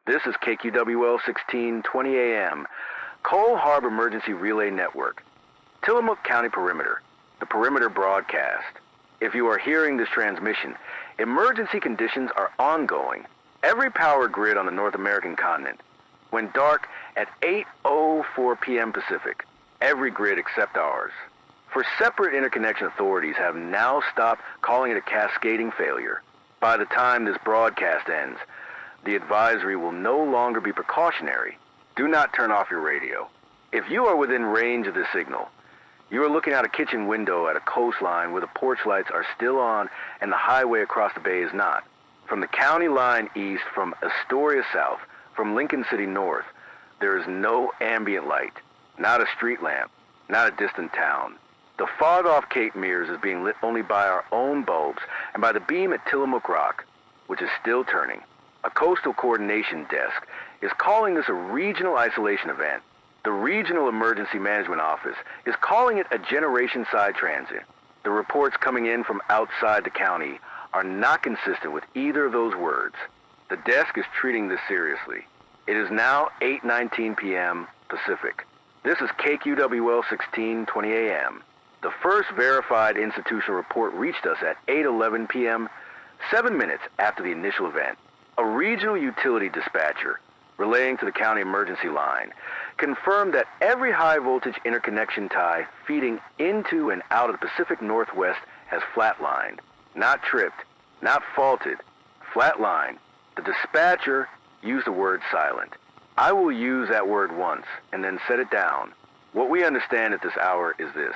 This is KQWL 1620 AM, Cole Harbor Emergency Relay Network, Tillamook County Perimeter, the Perimeter Broadcast. If you are hearing this transmission, emergency conditions are ongoing. Every power grid on the North American continent went dark at 8:04 p.m. Pacific. Every grid except ours. For separate interconnection authorities have now stopped calling it a cascading failure. By the time this broadcast ends, the advisory will no longer be precautionary. Do not turn off your radio. If you are within range of this signal, you are looking out a kitchen window at a coastline where the porch lights are still on and the highway across the bay is not. From the county line east, from Astoria south, from Lincoln City north, there is no ambient light, not a street lamp, not a distant town. The fog off Cape Mears is being lit only by our own bulbs and by the beam at Tillamook Rock, which is still turning. A coastal coordination desk is calling this a regional isolation event. The Regional Emergency Management Office is calling it a generation-side transit. The reports coming in from outside the county are not consistent with either of those words. The desk is treating this seriously. It is now 8:19 p.m. Pacific. This is KQWL 1620 AM. The first verified institutional report reached us at 8:11 p.m., 7 minutes after the initial event. A regional utility dispatcher relaying to the county emergency line confirmed that every high-voltage interconnection tie feeding into and out of the Pacific Northwest has flatlined. Not tripped, not faulted, flatlined. The dispatcher used the word silent. I will use that word once and then set it down. What we understand at this hour is this.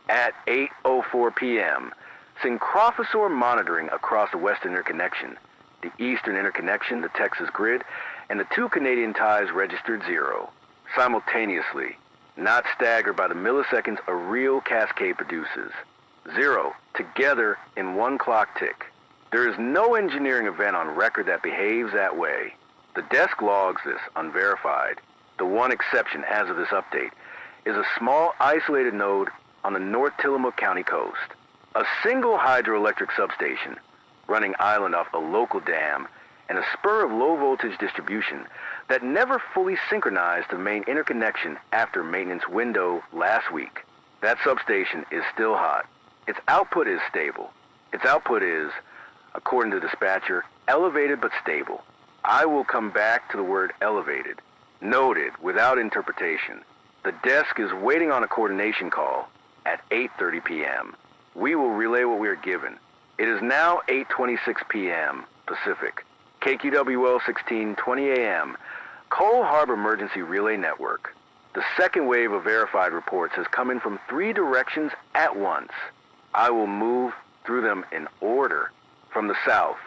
At 8:04 p.m., synchrophosor monitoring across the Western Interconnection, the Eastern Interconnection, the Texas Grid, and the two Canadian ties registered 0. Simultaneously, not staggered by the milliseconds a real cascade produces. 0, together in one clock tick. There is no engineering event on record that behaves that way. The desk logs this unverified. The one exception as of this update is a small isolated node on the North Tillamook County coast. A single hydroelectric substation running island off a local dam and a spur of low-voltage distribution that never fully synchronized to the main interconnection after maintenance window last week. That substation is still hot. Its output is stable. Its output is, according to the dispatcher, elevated but stable. I will come back to the word elevated. Noted, without interpretation. The desk is waiting on a coordination call at 8:30 p.m. We will relay what we are given. It is now 8:26 p.m. Pacific. KQWL 1620 AM, Cole Harbor Emergency Relay Network. The second wave of verified reports has come in from 3 directions at once. I will move through them in order. From the south,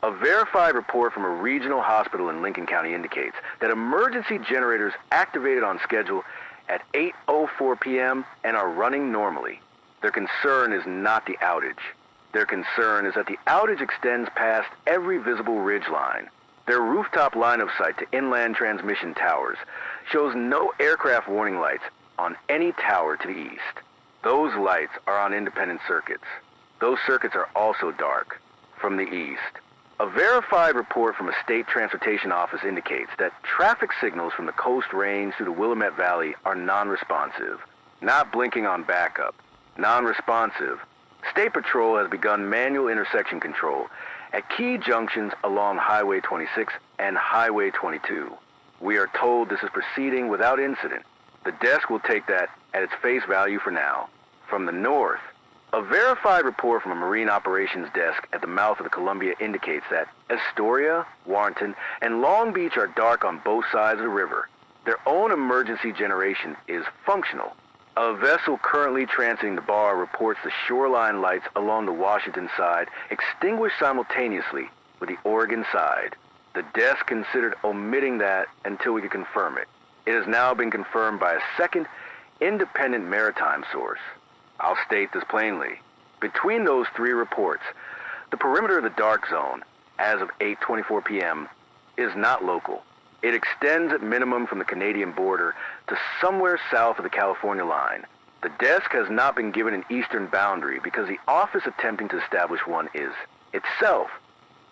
a verified report from a regional hospital in Lincoln County indicates that emergency generators activated on schedule at 8:04 p.m. and are running normally. Their concern is not the outage. Their concern is that the outage extends past every visible ridge line. Their rooftop line of sight to inland transmission towers shows no aircraft warning lights on any tower to the east. Those lights are on independent circuits. Those circuits are also dark from the east. A verified report from a state transportation office indicates that traffic signals from the Coast Range through the Willamette Valley are non-responsive, not blinking on backup, non-responsive. State Patrol has begun manual intersection control at key junctions along Highway 26 and Highway 22. We are told this is proceeding without incident. The desk will take that at its face value for now. From the north, a verified report from a Marine Operations desk at the mouth of the Columbia indicates that Astoria, Warrenton, and Long Beach are dark on both sides of the river. Their own emergency generation is functional. A vessel currently transiting the bar reports the shoreline lights along the Washington side extinguished simultaneously with the Oregon side. The desk considered omitting that until we could confirm it. It has now been confirmed by a second, independent maritime source. I'll state this plainly. Between those 3 reports, the perimeter of the dark zone, as of 8:24 p.m., is not local. It extends at minimum from the Canadian border to somewhere south of the California line. The desk has not been given an eastern boundary because the office attempting to establish one is, itself,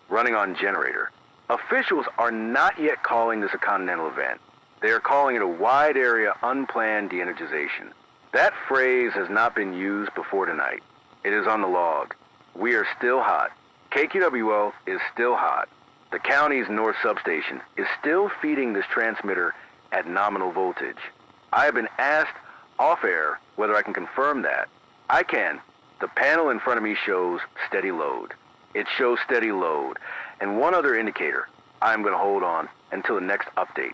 running on generator. Officials are not yet calling this a continental event. They are calling it a wide area unplanned de-energization. That phrase has not been used before tonight. It is on the log. We are still hot. KQWL is still hot. The county's north substation is still feeding this transmitter at nominal voltage. I have been asked off-air whether I can confirm that. I can. The panel in front of me shows steady load. It shows steady load. And one other indicator I'm going to hold on until the next update,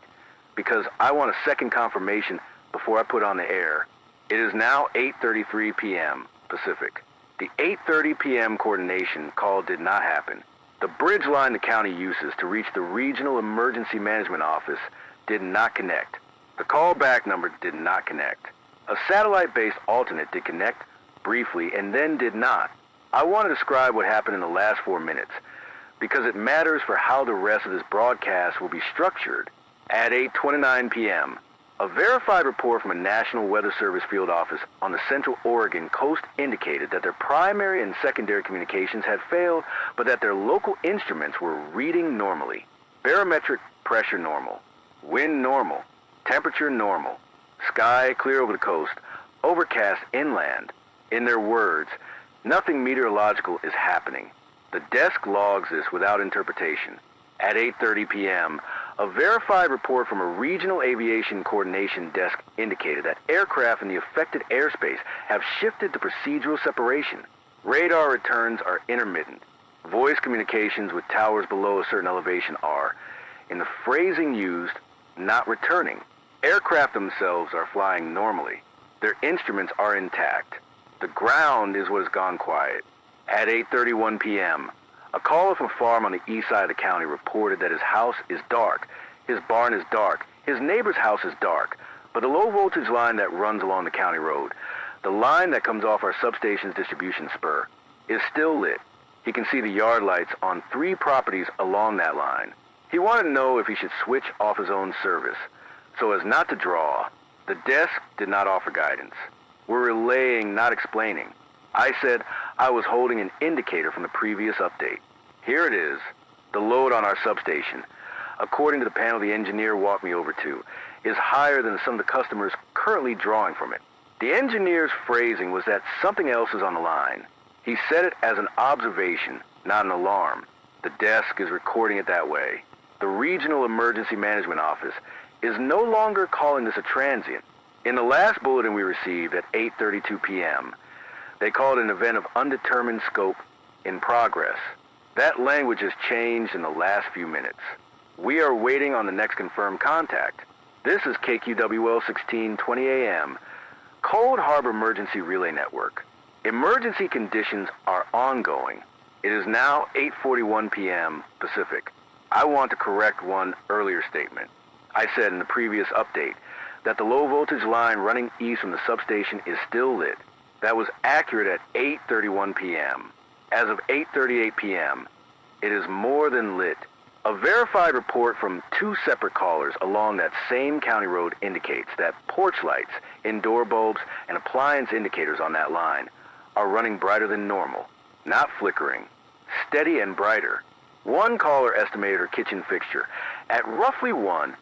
because I want a second confirmation before I put on the air. It is now 8:33 p.m. Pacific. The 8:30 p.m. coordination call did not happen. The bridge line the county uses to reach the Regional Emergency Management Office did not connect. The callback number did not connect. A satellite-based alternate did connect briefly and then did not. I want to describe what happened in the last 4 minutes because it matters for how the rest of this broadcast will be structured. At 8:29 p.m., a verified report from a National Weather Service field office on the Central Oregon coast indicated that their primary and secondary communications had failed, but that their local instruments were reading normally. Barometric pressure normal, wind normal, temperature normal, sky clear over the coast, overcast inland. In their words, nothing meteorological is happening. The desk logs this without interpretation. At 8:30 p.m., a verified report from a regional aviation coordination desk indicated that aircraft in the affected airspace have shifted to procedural separation. Radar returns are intermittent. Voice communications with towers below a certain elevation are, in the phrasing used, not returning. Aircraft themselves are flying normally. Their instruments are intact. The ground is what has gone quiet. At 8:31 p.m., a caller from a farm on the east side of the county reported that his house is dark, his barn is dark, his neighbor's house is dark, but the low voltage line that runs along the county road, the line that comes off our substation's distribution spur, is still lit. He can see the yard lights on 3 properties along that line. He wanted to know if he should switch off his own service, so as not to draw. The desk did not offer guidance. We're relaying, not explaining. I said I was holding an indicator from the previous update. Here it is. The load on our substation, according to the panel the engineer walked me over to, is higher than some of the customers currently drawing from it. The engineer's phrasing was that something else is on the line. He said it as an observation, not an alarm. The desk is recording it that way. The Regional Emergency Management Office is no longer calling this a transient. In the last bulletin we received at 8:32 p.m., they called it an event of undetermined scope in progress. That language has changed in the last few minutes. We are waiting on the next confirmed contact. This is KQWL 1620 AM, Cold Harbor Emergency Relay Network. Emergency conditions are ongoing. It is now 8:41 p.m. Pacific. I want to correct one earlier statement. I said in the previous update that the low voltage line running east from the substation is still lit. That was accurate at 8:31 p.m. As of 8:38 p.m., it is more than lit. A verified report from 2 separate callers along that same county road indicates that porch lights, indoor bulbs, and appliance indicators on that line are running brighter than normal, not flickering, steady and brighter. One caller estimated her kitchen fixture at roughly 1.5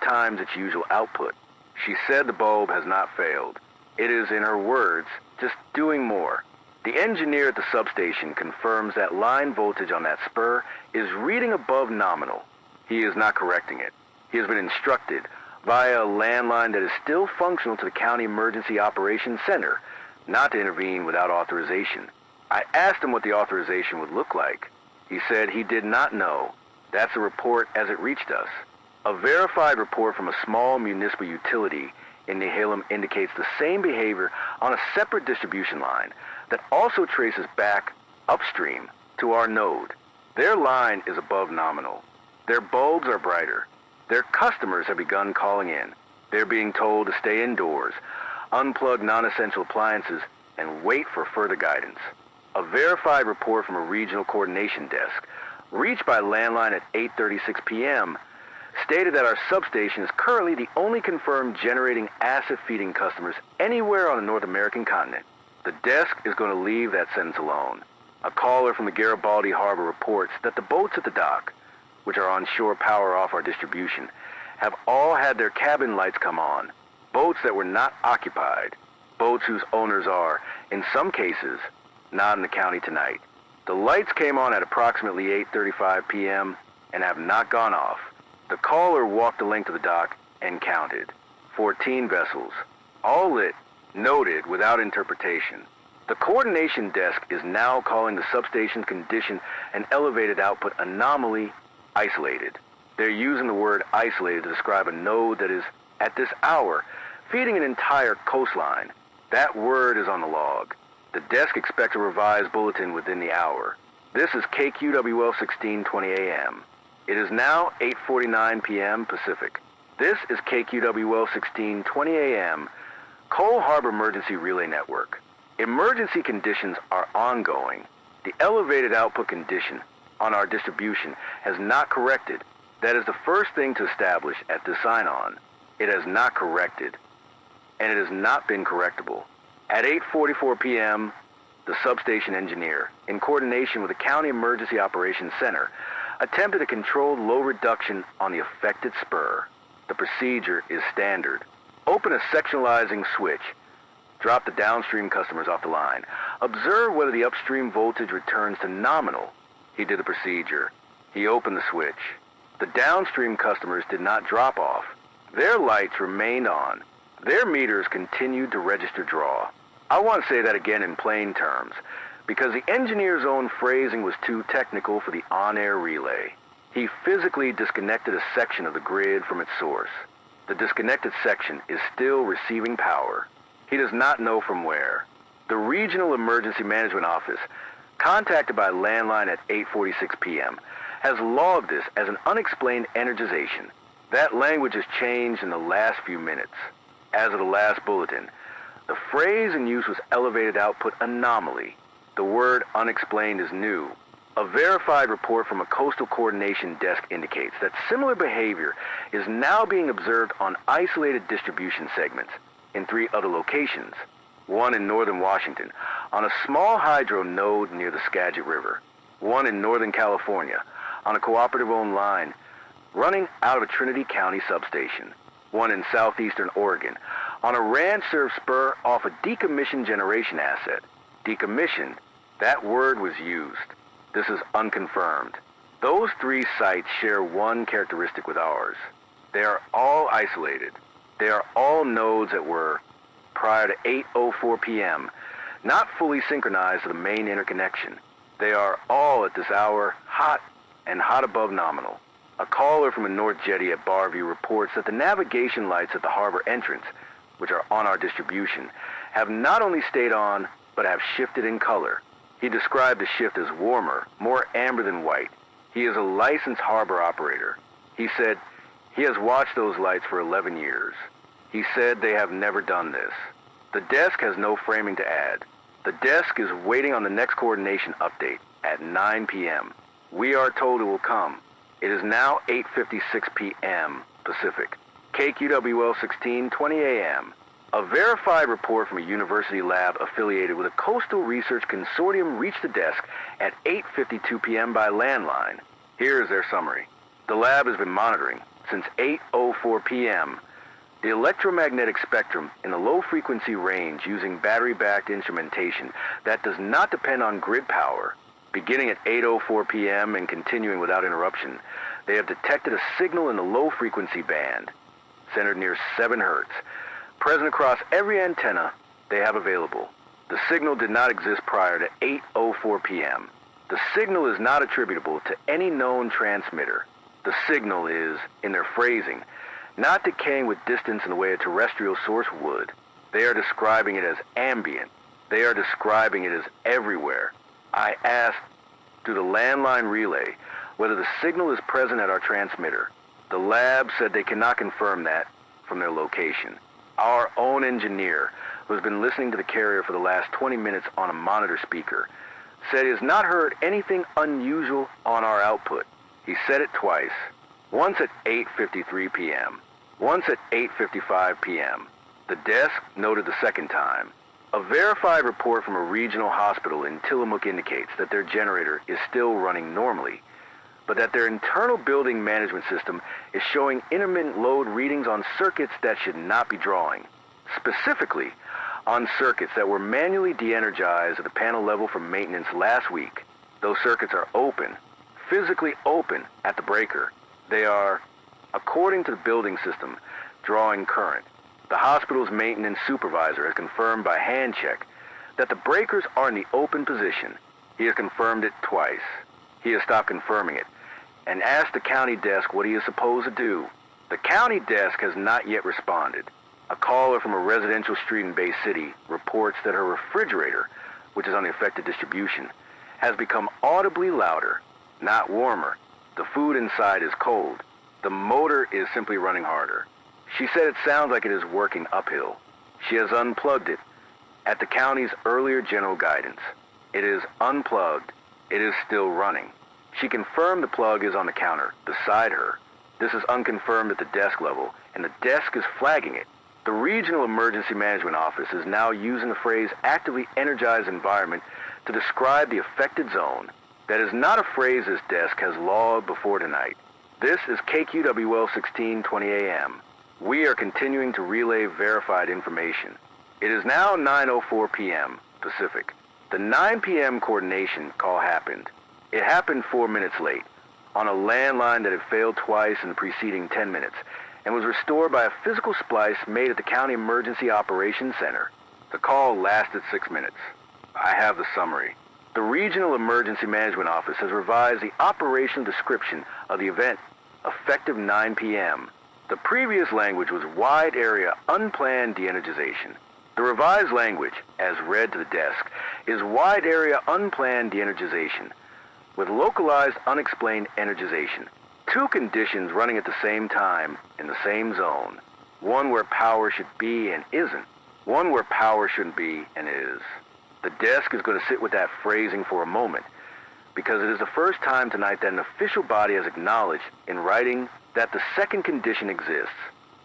times its usual output. She said the bulb has not failed. It is, in her words, just doing more. The engineer at the substation confirms that line voltage on that spur is reading above nominal. He is not correcting it. He has been instructed via a landline that is still functional to the County Emergency Operations Center not to intervene without authorization. I asked him what the authorization would look like. He said he did not know. That's a report as it reached us. A verified report from a small municipal utility in Nehalem indicates the same behavior on a separate distribution line that also traces back upstream to our node. Their line is above nominal. Their bulbs are brighter. Their customers have begun calling in. They're being told to stay indoors, unplug non-essential appliances, and wait for further guidance. A verified report from a regional coordination desk, reached by landline at 8:36 p.m., stated that our substation is currently the only confirmed generating acid-feeding customers anywhere on the North American continent. The desk is going to leave that sentence alone. A caller from the Garibaldi Harbor reports that the boats at the dock, which are on shore power off our distribution, have all had their cabin lights come on. Boats that were not occupied. Boats whose owners are, in some cases, not in the county tonight. The lights came on at approximately 8:35 p.m. and have not gone off. The caller walked the length of the dock and counted. 14 vessels, all lit, noted without interpretation. The coordination desk is now calling the substation's condition an elevated output anomaly isolated. They're using the word isolated to describe a node that is, at this hour, feeding an entire coastline. That word is on the log. The desk expects a revised bulletin within the hour. This is KQWL 1620 AM. It is now 8:49 p.m. Pacific. This is KQWL 1620 AM, Cole Harbor Emergency Relay Network. Emergency conditions are ongoing. The elevated output condition on our distribution has not corrected. That is the first thing to establish at this sign-on. It has not corrected, and it has not been correctable. At 8:44 p.m., the substation engineer, in coordination with the County Emergency Operations Center, attempted a controlled low reduction on the affected spur. The procedure is standard. Open a sectionalizing switch. Drop the downstream customers off the line. Observe whether the upstream voltage returns to nominal. He did the procedure. He opened the switch. The downstream customers did not drop off. Their lights remained on. Their meters continued to register draw. I want to say that again in plain terms, because the engineer's own phrasing was too technical for the on-air relay. He physically disconnected a section of the grid from its source. The disconnected section is still receiving power. He does not know from where. The Regional Emergency Management Office, contacted by landline at 8:46 p.m., has logged this as an unexplained energization. That language has changed in the last few minutes. As of the last bulletin, the phrase in use was elevated output anomaly. The word unexplained is new. A verified report from a coastal coordination desk indicates that similar behavior is now being observed on isolated distribution segments in 3 other locations. One in northern Washington, on a small hydro node near the Skagit River. One in Northern California, on a cooperative-owned line running out of a Trinity County substation. One in southeastern Oregon, on a ranch-served spur off a decommissioned generation asset. Decommissioned, that word was used. This is unconfirmed. Those 3 sites share one characteristic with ours. They are all isolated. They are all nodes that were, prior to 8:04 p.m., not fully synchronized to the main interconnection. They are all at this hour hot and hot above nominal. A caller from the North Jetty at Barview reports that the navigation lights at the harbor entrance, which are on our distribution, have not only stayed on, but have shifted in color. He described the shift as warmer, more amber than white. He is a licensed harbor operator. He said he has watched those lights for 11 years. He said they have never done this. The desk has no framing to add. The desk is waiting on the next coordination update at 9 p.m. We are told it will come. It is now 8:56 p.m. Pacific. KQWL 1620 AM. A verified report from a university lab affiliated with a coastal research consortium reached the desk at 8:52 p.m. by landline. Here is their summary. The lab has been monitoring since 8:04 p.m. the electromagnetic spectrum in the low-frequency range using battery-backed instrumentation that does not depend on grid power. Beginning at 8:04 p.m. and continuing without interruption, they have detected a signal in the low-frequency band, centered near 7 hertz, present across every antenna they have available. The signal did not exist prior to 8:04 p.m. The signal is not attributable to any known transmitter. The signal is, in their phrasing, not decaying with distance in the way a terrestrial source would. They are describing it as ambient. They are describing it as everywhere. I asked through the landline relay whether the signal is present at our transmitter. The lab said they cannot confirm that from their location. Our own engineer, who has been listening to the carrier for the last 20 minutes on a monitor speaker, said he has not heard anything unusual on our output. He said it twice, once at 8:53 p.m., once at 8:55 p.m. The desk noted the second time. A verified report from a regional hospital in Tillamook indicates that their generator is still running normally, but that their internal building management system is showing intermittent load readings on circuits that should not be drawing. Specifically, on circuits that were manually de-energized at the panel level for maintenance last week. Those circuits are open, physically open at the breaker. They are, according to the building system, drawing current. The hospital's maintenance supervisor has confirmed by hand check that the breakers are in the open position. He has confirmed it twice. He has stopped confirming it and asked the county desk what he is supposed to do. The county desk has not yet responded. A caller from a residential street in Bay City reports that her refrigerator, which is on the affected distribution, has become audibly louder, not warmer. The food inside is cold. The motor is simply running harder. She said it sounds like it is working uphill. She has unplugged it at the county's earlier general guidance. It is unplugged. It is still running. She confirmed the plug is on the counter beside her. This is unconfirmed at the desk level, and the desk is flagging it. The Regional Emergency Management Office is now using the phrase actively energized environment to describe the affected zone. That is not a phrase this desk has logged before tonight. This is KQWL 1620 AM. We are continuing to relay verified information. It is now 9:04 p.m. Pacific. The 9 p.m. coordination call happened. It happened 4 minutes late, on a landline that had failed twice in the preceding 10 minutes, and was restored by a physical splice made at the County Emergency Operations Center. The call lasted 6 minutes. I have the summary. The Regional Emergency Management Office has revised the operational description of the event, effective 9 p.m. The previous language was wide area unplanned de-energization. The revised language, as read to the desk, is wide area unplanned de-energization, with localized unexplained energization. Two conditions running at the same time in the same zone. One where power should be and isn't. One where power shouldn't be and is. The desk is going to sit with that phrasing for a moment, because it is the first time tonight that an official body has acknowledged in writing that the second condition exists.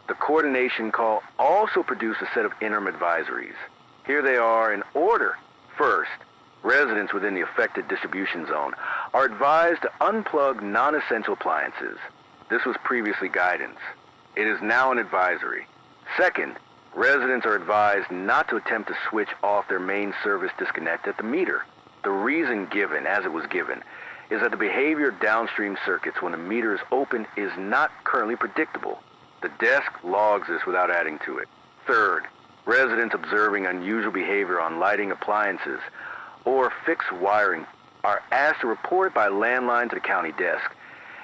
The coordination call also produced a set of interim advisories. Here they are in order. First, residents within the affected distribution zone are advised to unplug non-essential appliances. This was previously guidance. It is now an advisory. Second, residents are advised not to attempt to switch off their main service disconnect at the meter. The reason given, as it was given, is that the behavior of downstream circuits when the meter is open is not currently predictable. The desk logs this without adding to it. Third, residents observing unusual behavior on lighting appliances or fixed wiring are asked to report it by landline to the county desk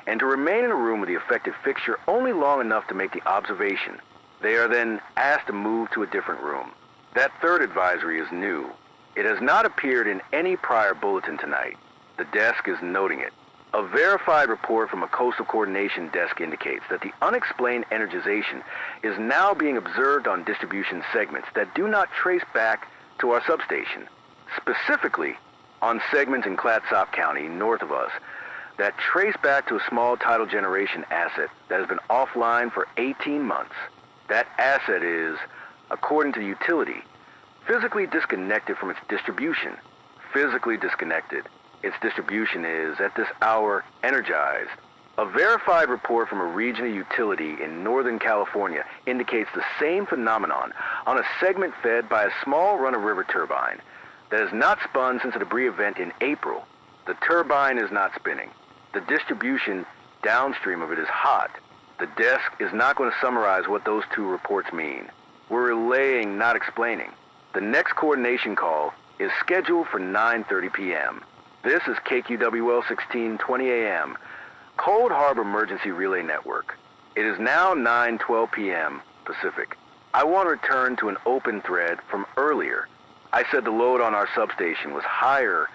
and to remain in a room with the affected fixture only long enough to make the observation. They are then asked to move to a different room. That third advisory is new. It has not appeared in any prior bulletin tonight. The desk is noting it. A verified report from a coastal coordination desk indicates that the unexplained energization is now being observed on distribution segments that do not trace back to our substation. Specifically, on segments in Clatsop County, north of us, that trace back to a small tidal generation asset that has been offline for 18 months. That asset is, according to the utility, physically disconnected from its distribution. Physically disconnected. Its distribution is, at this hour, energized. A verified report from a regional utility in Northern California indicates the same phenomenon on a segment fed by a small run-of-river turbine that has not spun since a debris event in April. The turbine is not spinning. The distribution downstream of it is hot. The desk is not going to summarize what those two reports mean. We're relaying, not explaining. The next coordination call is scheduled for 9:30 p.m. This is KQWL 1620 AM, Cold Harbor Emergency Relay Network. It is now 9:12 p.m. Pacific. I want to return to an open thread from earlier. I said the load on our substation was higher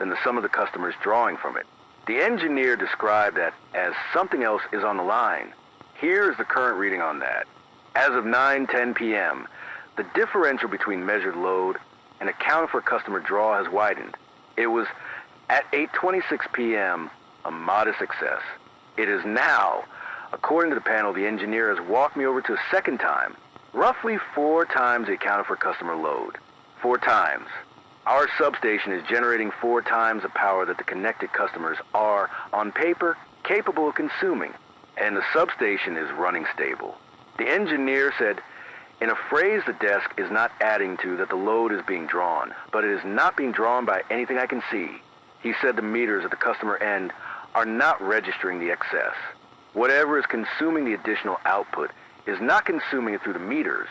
than the sum of the customers drawing from it. The engineer described that as something else is on the line. Here is the current reading on that. As of 9:10 p.m., the differential between measured load and accounted for customer draw has widened. It was at 8:26 p.m., a modest excess. It is now, according to the panel, the engineer has walked me over to a second time, roughly 4 times the accounted for customer load. 4 times. Our substation is generating 4 times the power that the connected customers are, on paper, capable of consuming, and the substation is running stable. The engineer said, in a phrase the desk is not adding to, that the load is being drawn, but it is not being drawn by anything I can see. He said the meters at the customer end are not registering the excess. Whatever is consuming the additional output is not consuming it through the meters.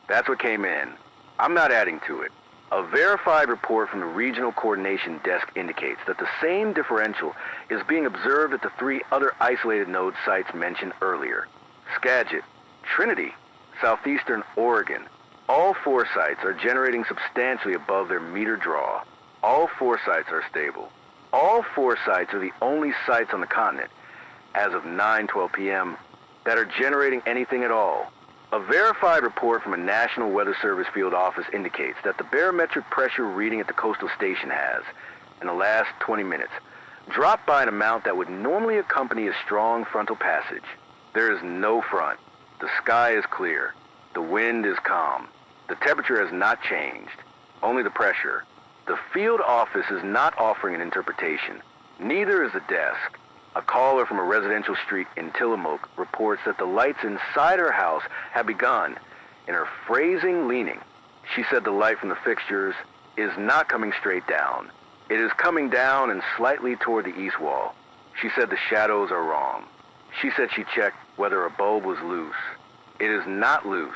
That's what came in. I'm not adding to it. A verified report from the Regional Coordination Desk indicates that the same differential is being observed at the 3 other isolated node sites mentioned earlier. Skagit, Trinity, Southeastern Oregon. All 4 sites are generating substantially above their meter draw. All 4 sites are stable. All 4 sites are the only sites on the continent, as of 9:12 p.m., that are generating anything at all. A verified report from a National Weather Service field office indicates that the barometric pressure reading at the coastal station has, in the last 20 minutes, dropped by an amount that would normally accompany a strong frontal passage. There is no front. The sky is clear. The wind is calm. The temperature has not changed, only the pressure. The field office is not offering an interpretation. Neither is the desk. A caller from a residential street in Tillamook reports that the lights inside her house have begun, in her phrasing leaning. She said the light from the fixtures is not coming straight down. It is coming down and slightly toward the east wall. She said the shadows are wrong. She said she checked whether a bulb was loose. It is not loose.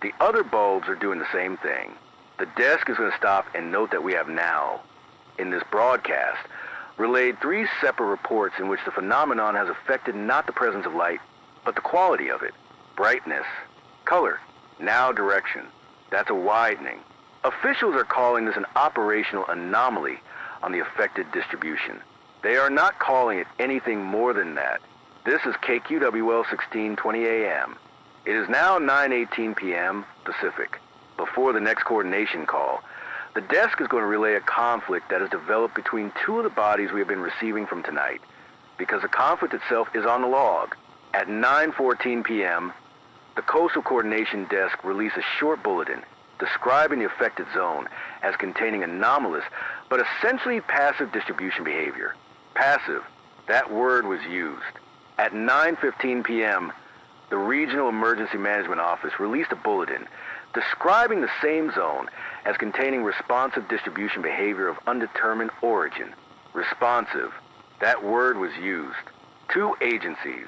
The other bulbs are doing the same thing. The desk is going to stop and note that we have now, in this broadcast, relayed 3 separate reports in which the phenomenon has affected not the presence of light, but the quality of it. Brightness, color, now direction. That's a widening. Officials are calling this an operational anomaly on the affected distribution. They are not calling it anything more than that. This is KQWL 1620 AM. It is now 9:18 p.m. Pacific. Before the next coordination call, the desk is going to relay a conflict that has developed between 2 of the bodies we have been receiving from tonight, because the conflict itself is on the log. At 9:14 p.m., the Coastal Coordination Desk released a short bulletin describing the affected zone as containing anomalous but essentially passive distribution behavior. Passive, that word was used. At 9:15 p.m., the Regional Emergency Management Office released a bulletin describing the same zone as containing responsive distribution behavior of undetermined origin. Responsive, that word was used. 2 agencies,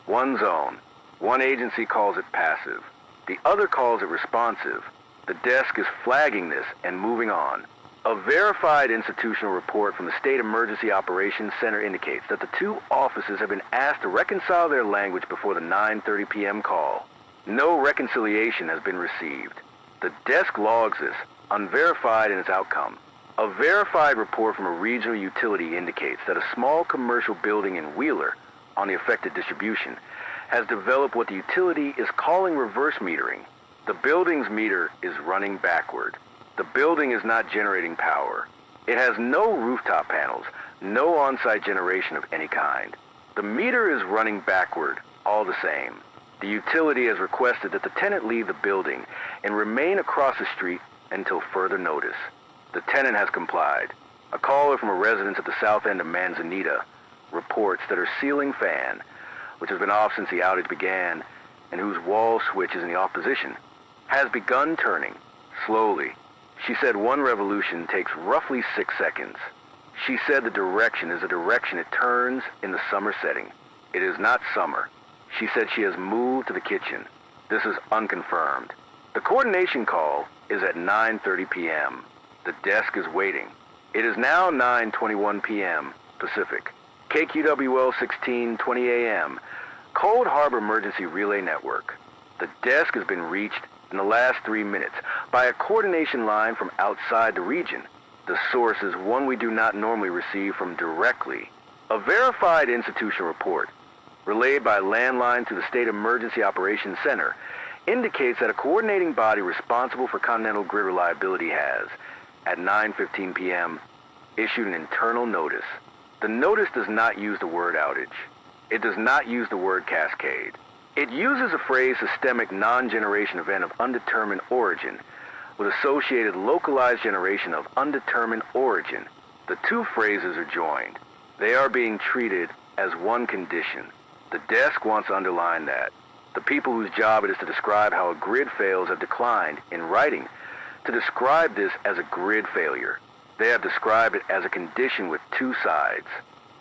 1 zone. 1 agency calls it passive. The other calls it responsive. The desk is flagging this and moving on. A verified institutional report from the State Emergency Operations Center indicates that the 2 offices have been asked to reconcile their language before the 9:30 p.m. call. No reconciliation has been received. The desk logs this, unverified in its outcome. A verified report from a regional utility indicates that a small commercial building in Wheeler, on the affected distribution, has developed what the utility is calling reverse metering. The building's meter is running backward. The building is not generating power. It has no rooftop panels, no on-site generation of any kind. The meter is running backward, all the same. The utility has requested that the tenant leave the building and remain across the street until further notice. The tenant has complied. A caller from a residence at the south end of Manzanita reports that her ceiling fan, which has been off since the outage began and whose wall switch is in the off position, has begun turning, slowly. She said 1 revolution takes roughly 6 seconds. She said the direction is the direction it turns in the summer setting. It is not summer. She said she has moved to the kitchen. This is unconfirmed. The coordination call is at 9:30 p.m. The desk is waiting. It is now 9:21 p.m. Pacific. KQWL 1620 AM, Cold Harbor Emergency Relay Network. The desk has been reached in the last 3 minutes by a coordination line from outside the region. The source is one we do not normally receive from directly. A verified institutional report, relayed by landline to the State Emergency Operations Center, indicates that a coordinating body responsible for continental grid reliability has, at 9:15 p.m., issued an internal notice. The notice does not use the word outage. It does not use the word cascade. It uses a phrase systemic non-generation event of undetermined origin with associated localized generation of undetermined origin. The 2 phrases are joined. They are being treated as one condition. The desk wants to underline that. The people whose job it is to describe how a grid fails have declined, in writing, to describe this as a grid failure. They have described it as a condition with two sides,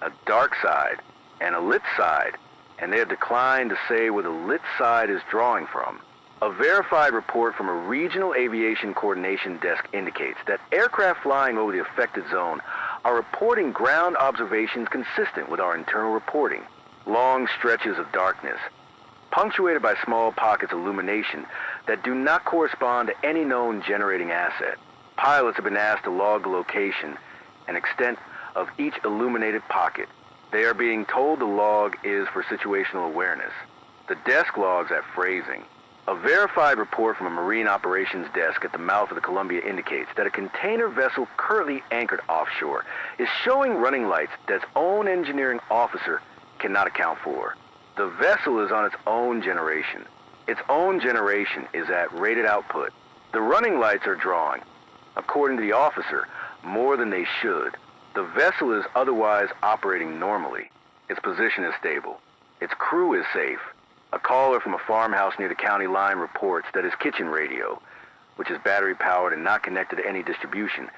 a dark side and a lit side, and they have declined to say where the lit side is drawing from. A verified report from a regional aviation coordination desk indicates that aircraft flying over the affected zone are reporting ground observations consistent with our internal reporting. Long stretches of darkness, punctuated by small pockets of illumination that do not correspond to any known generating asset. Pilots have been asked to log the location and extent of each illuminated pocket. They are being told the log is for situational awareness. The desk logs that phrasing. A verified report from a marine operations desk at the mouth of the Columbia indicates that a container vessel currently anchored offshore is showing running lights that its own engineering officer cannot account for. The vessel is on its own generation. Its own generation is at rated output. The running lights are drawing, according to the officer, more than they should. The vessel is otherwise operating normally. Its position is stable. Its crew is safe. A caller from a farmhouse near the county line reports that his kitchen radio, which is battery powered and not connected to any distribution,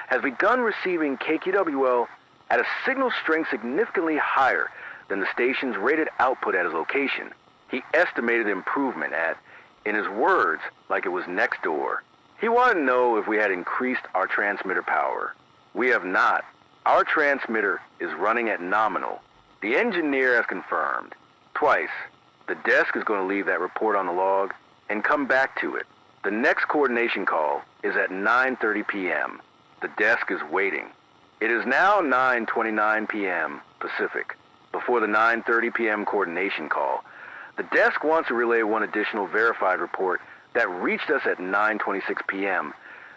has begun receiving KQWL at a signal strength significantly higher than the station's rated output at his location. He estimated improvement at, in his words, like it was next door. He wanted to know if we had increased our transmitter power. We have not. Our transmitter is running at nominal. The engineer has confirmed. Twice. The desk is going to leave that report on the log and come back to it. The next coordination call is at 9:30 p.m. The desk is waiting. It is now 9:29 p.m. Pacific. Before the 9:30 p.m. coordination call, the desk wants to relay one additional verified report that reached us at 9:26 p.m.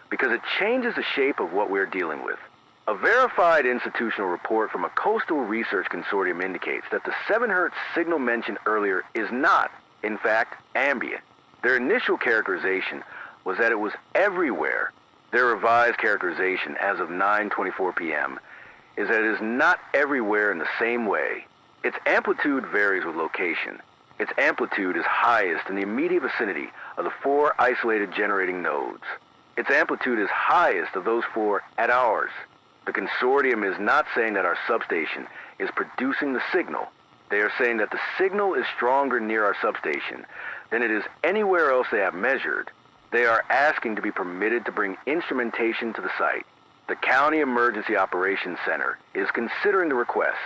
because it changes the shape of what we're dealing with. A verified institutional report from a coastal research consortium indicates that the 7 Hz signal mentioned earlier is not, in fact, ambient. Their initial characterization was that it was everywhere. Their revised characterization as of 9:24 p.m. is that it is not everywhere in the same way. Its amplitude varies with location. Its amplitude is highest in the immediate vicinity of the 4 isolated generating nodes. Its amplitude is highest of those 4 at ours. The consortium is not saying that our substation is producing the signal. They are saying that the signal is stronger near our substation than it is anywhere else they have measured. They are asking to be permitted to bring instrumentation to the site. The County Emergency Operations Center is considering the request.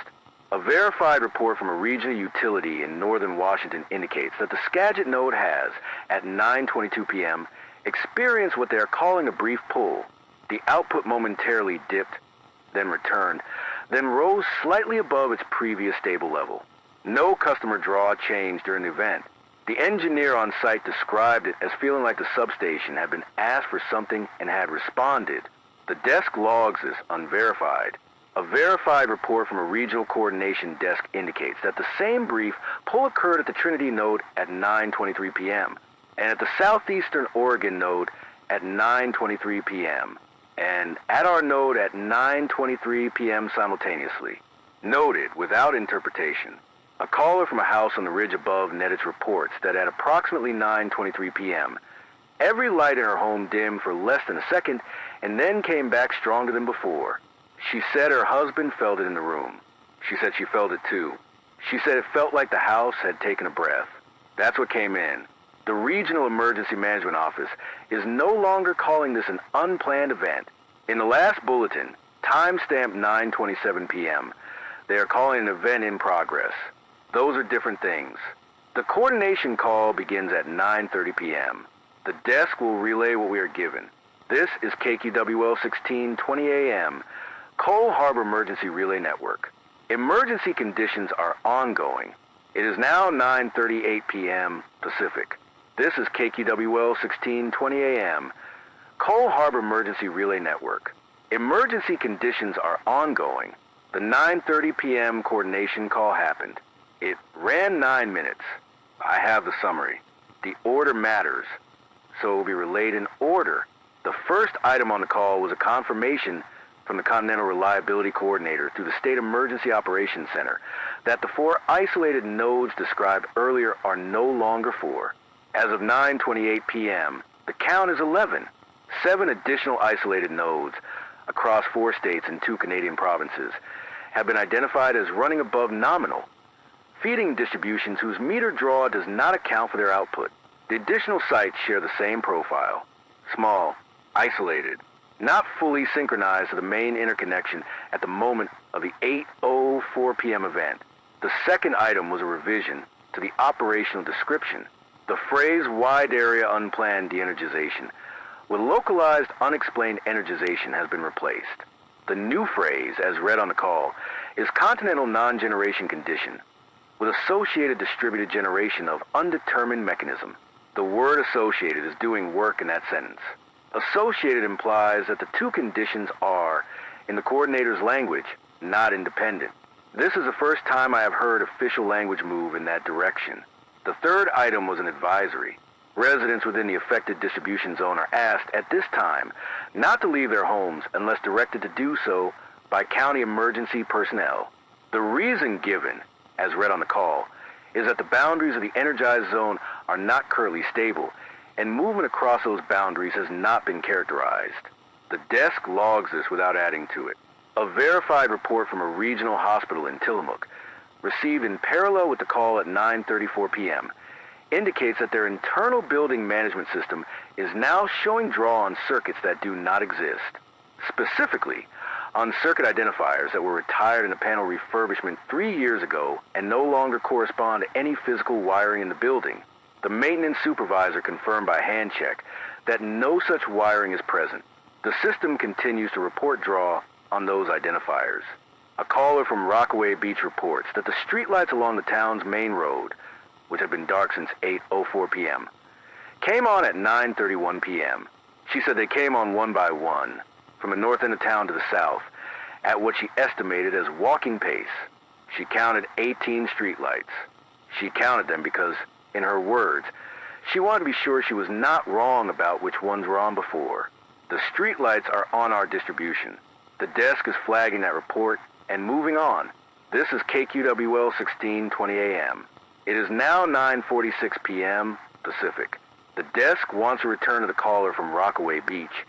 A verified report from a regional utility in northern Washington indicates that the Skagit node has, at 9:22 p.m., experienced what they are calling a brief pull. The output momentarily dipped, then returned, then rose slightly above its previous stable level. No customer draw changed during the event. The engineer on site described it as feeling like the substation had been asked for something and had responded. The desk logs this unverified. A verified report from a regional coordination desk indicates that the same brief pull occurred at the Trinity node at 9:23 p.m. and at the southeastern Oregon node at 9:23 p.m. and at our node at 9:23 p.m. simultaneously. Noted without interpretation. A caller from a house on the ridge above netted reports that at approximately 9:23 p.m., every light in her home dimmed for less than a second and then came back stronger than before. She said her husband felt it in the room. She said she felt it too. She said it felt like the house had taken a breath. That's what came in. The Regional Emergency Management Office is no longer calling this an unplanned event. In the last bulletin, timestamped 9:27 p.m., they are calling an event in progress. Those are different things. The coordination call begins at 9:30 p.m. The desk will relay what we are given. This is KQWL 1620 AM, Cole Harbor Emergency Relay Network. Emergency conditions are ongoing. It is now 9:38 p.m. Pacific. This is KQWL 1620 AM, Cole Harbor Emergency Relay Network. Emergency conditions are ongoing. The 9:30 p.m. coordination call happened. It ran 9 minutes. I have the summary. The order matters, so it will be relayed in order. The first item on the call was a confirmation from the Continental Reliability Coordinator through the State Emergency Operations Center that the 4 isolated nodes described earlier are no longer 4. As of 9:28 p.m., the count is 11. 7 additional isolated nodes across 4 states and 2 Canadian provinces have been identified as running above nominal, feeding distributions whose meter draw does not account for their output. The additional sites share the same profile: small, isolated, not fully synchronized to the main interconnection at the moment of the 8:04 p.m. event. The second item was a revision to the operational description. The phrase wide area unplanned de-energization with localized unexplained energization has been replaced. The new phrase, as read on the call, is continental non-generation condition with associated distributed generation of undetermined mechanism. The word associated is doing work in that sentence. Associated implies that the 2 conditions are, in the coordinator's language, not independent. This is the first time I have heard official language move in that direction. The third item was an advisory. Residents within the affected distribution zone are asked at this time not to leave their homes unless directed to do so by county emergency personnel. The reason given, as read on the call, is that the boundaries of the energized zone are not currently stable, and movement across those boundaries has not been characterized. The desk logs this without adding to it. A verified report from a regional hospital in Tillamook, received in parallel with the call at 9:34 p.m., indicates that their internal building management system is now showing draw on circuits that do not exist. Specifically, on circuit identifiers that were retired in a panel refurbishment 3 years ago and no longer correspond to any physical wiring in the building. The maintenance supervisor confirmed by hand check that no such wiring is present. The system continues to report draw on those identifiers. A caller from Rockaway Beach reports that the streetlights along the town's main road, which have been dark since 8:04 p.m., came on at 9:31 p.m. She said they came on one by one, from the north end of town to the south, at what she estimated as walking pace. She counted 18 streetlights. She counted them because, in her words, she wanted to be sure she was not wrong about which ones were on before. The streetlights are on our distribution. The desk is flagging that report and moving on. This is KQWL 1620 AM. It is now 9:46 p.m. Pacific. The desk wants a return to the caller from Rockaway Beach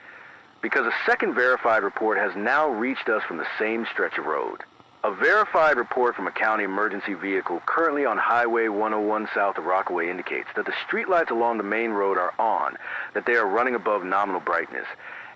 because a second verified report has now reached us from the same stretch of road. A verified report from a county emergency vehicle currently on Highway 101 south of Rockaway indicates that the streetlights along the main road are on, that they are running above nominal brightness,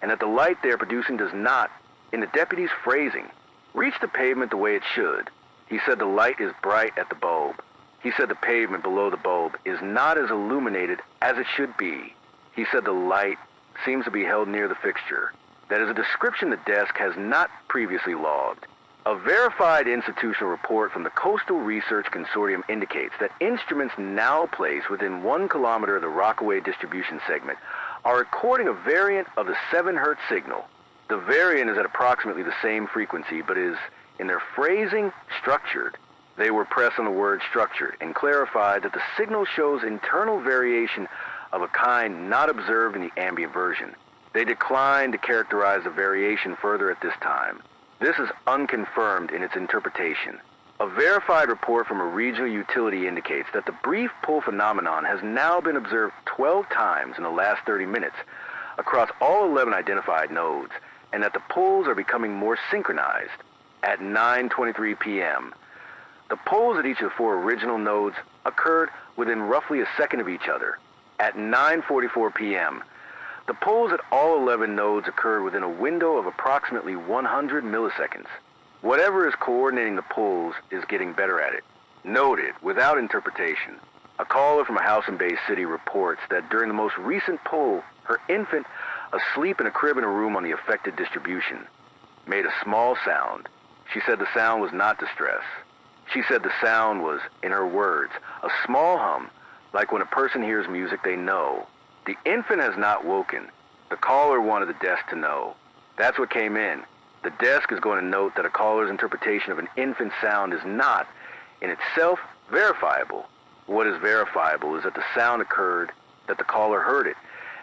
and that the light they are producing does not, in the deputy's phrasing, reach the pavement the way it should. He said the light is bright at the bulb. He said the pavement below the bulb is not as illuminated as it should be. He said the light seems to be held near the fixture. That is a description the desk has not previously logged. A verified institutional report from the Coastal Research Consortium indicates that instruments now placed within 1 kilometer of the Rockaway distribution segment are recording a variant of the 7 Hz signal. The variant is at approximately the same frequency, but is, in their phrasing, structured. They were pressed on the word structured and clarified that the signal shows internal variation of a kind not observed in the ambient version. They declined to characterize the variation further at this time. This is unconfirmed in its interpretation. A verified report from a regional utility indicates that the brief pull phenomenon has now been observed 12 times in the last 30 minutes across all 11 identified nodes, and that the pulls are becoming more synchronized. At 9:23 p.m., the pulls at each of the 4 original nodes occurred within roughly a second of each other. At 9:44 p.m., the pulls at all 11 nodes occurred within a window of approximately 100 milliseconds. Whatever is coordinating the pulls is getting better at it. Noted, without interpretation, a caller from a house in Bay City reports that during the most recent pull, her infant, asleep in a crib in a room on the affected distribution, made a small sound. She said the sound was not distress. She said the sound was, in her words, a small hum, like when a person hears music they know. The infant has not woken. The caller wanted the desk to know. That's what came in. The desk is going to note that a caller's interpretation of an infant sound is not, in itself, verifiable. What is verifiable is that the sound occurred, that the caller heard it,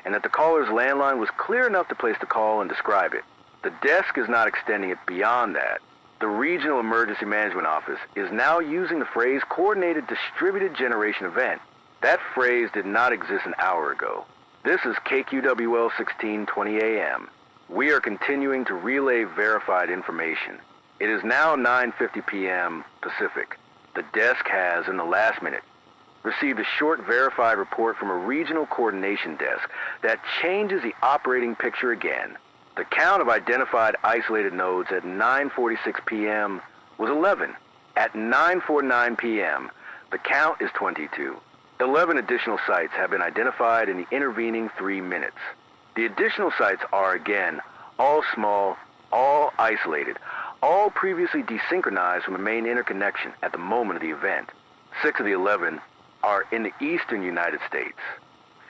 and that the caller's landline was clear enough to place the call and describe it. The desk is not extending it beyond that. The Regional Emergency Management Office is now using the phrase Coordinated Distributed Generation Event. That phrase did not exist an hour ago. This is KQWL 1620 AM. We are continuing to relay verified information. It is now 9:50 p.m. Pacific. The desk has, in the last minute, received a short verified report from a regional coordination desk that changes the operating picture again. The count of identified isolated nodes at 9:46 p.m. was 11. At 9:49 p.m., the count is 22. 11 additional sites have been identified in the intervening 3 minutes. The additional sites are, again, all small, all isolated, all previously desynchronized from a main interconnection at the moment of the event. 6 of the 11 are in the eastern United States.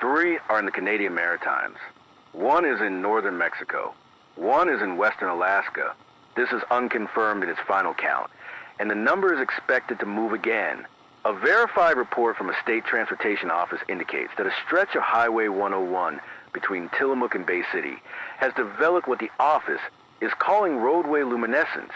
3 are in the Canadian Maritimes. 1 is in northern Mexico. 1 is in western Alaska. This is unconfirmed in its final count, and the number is expected to move again. A verified report from a state transportation office indicates that a stretch of Highway 101 between Tillamook and Bay City has developed what the office is calling roadway luminescence.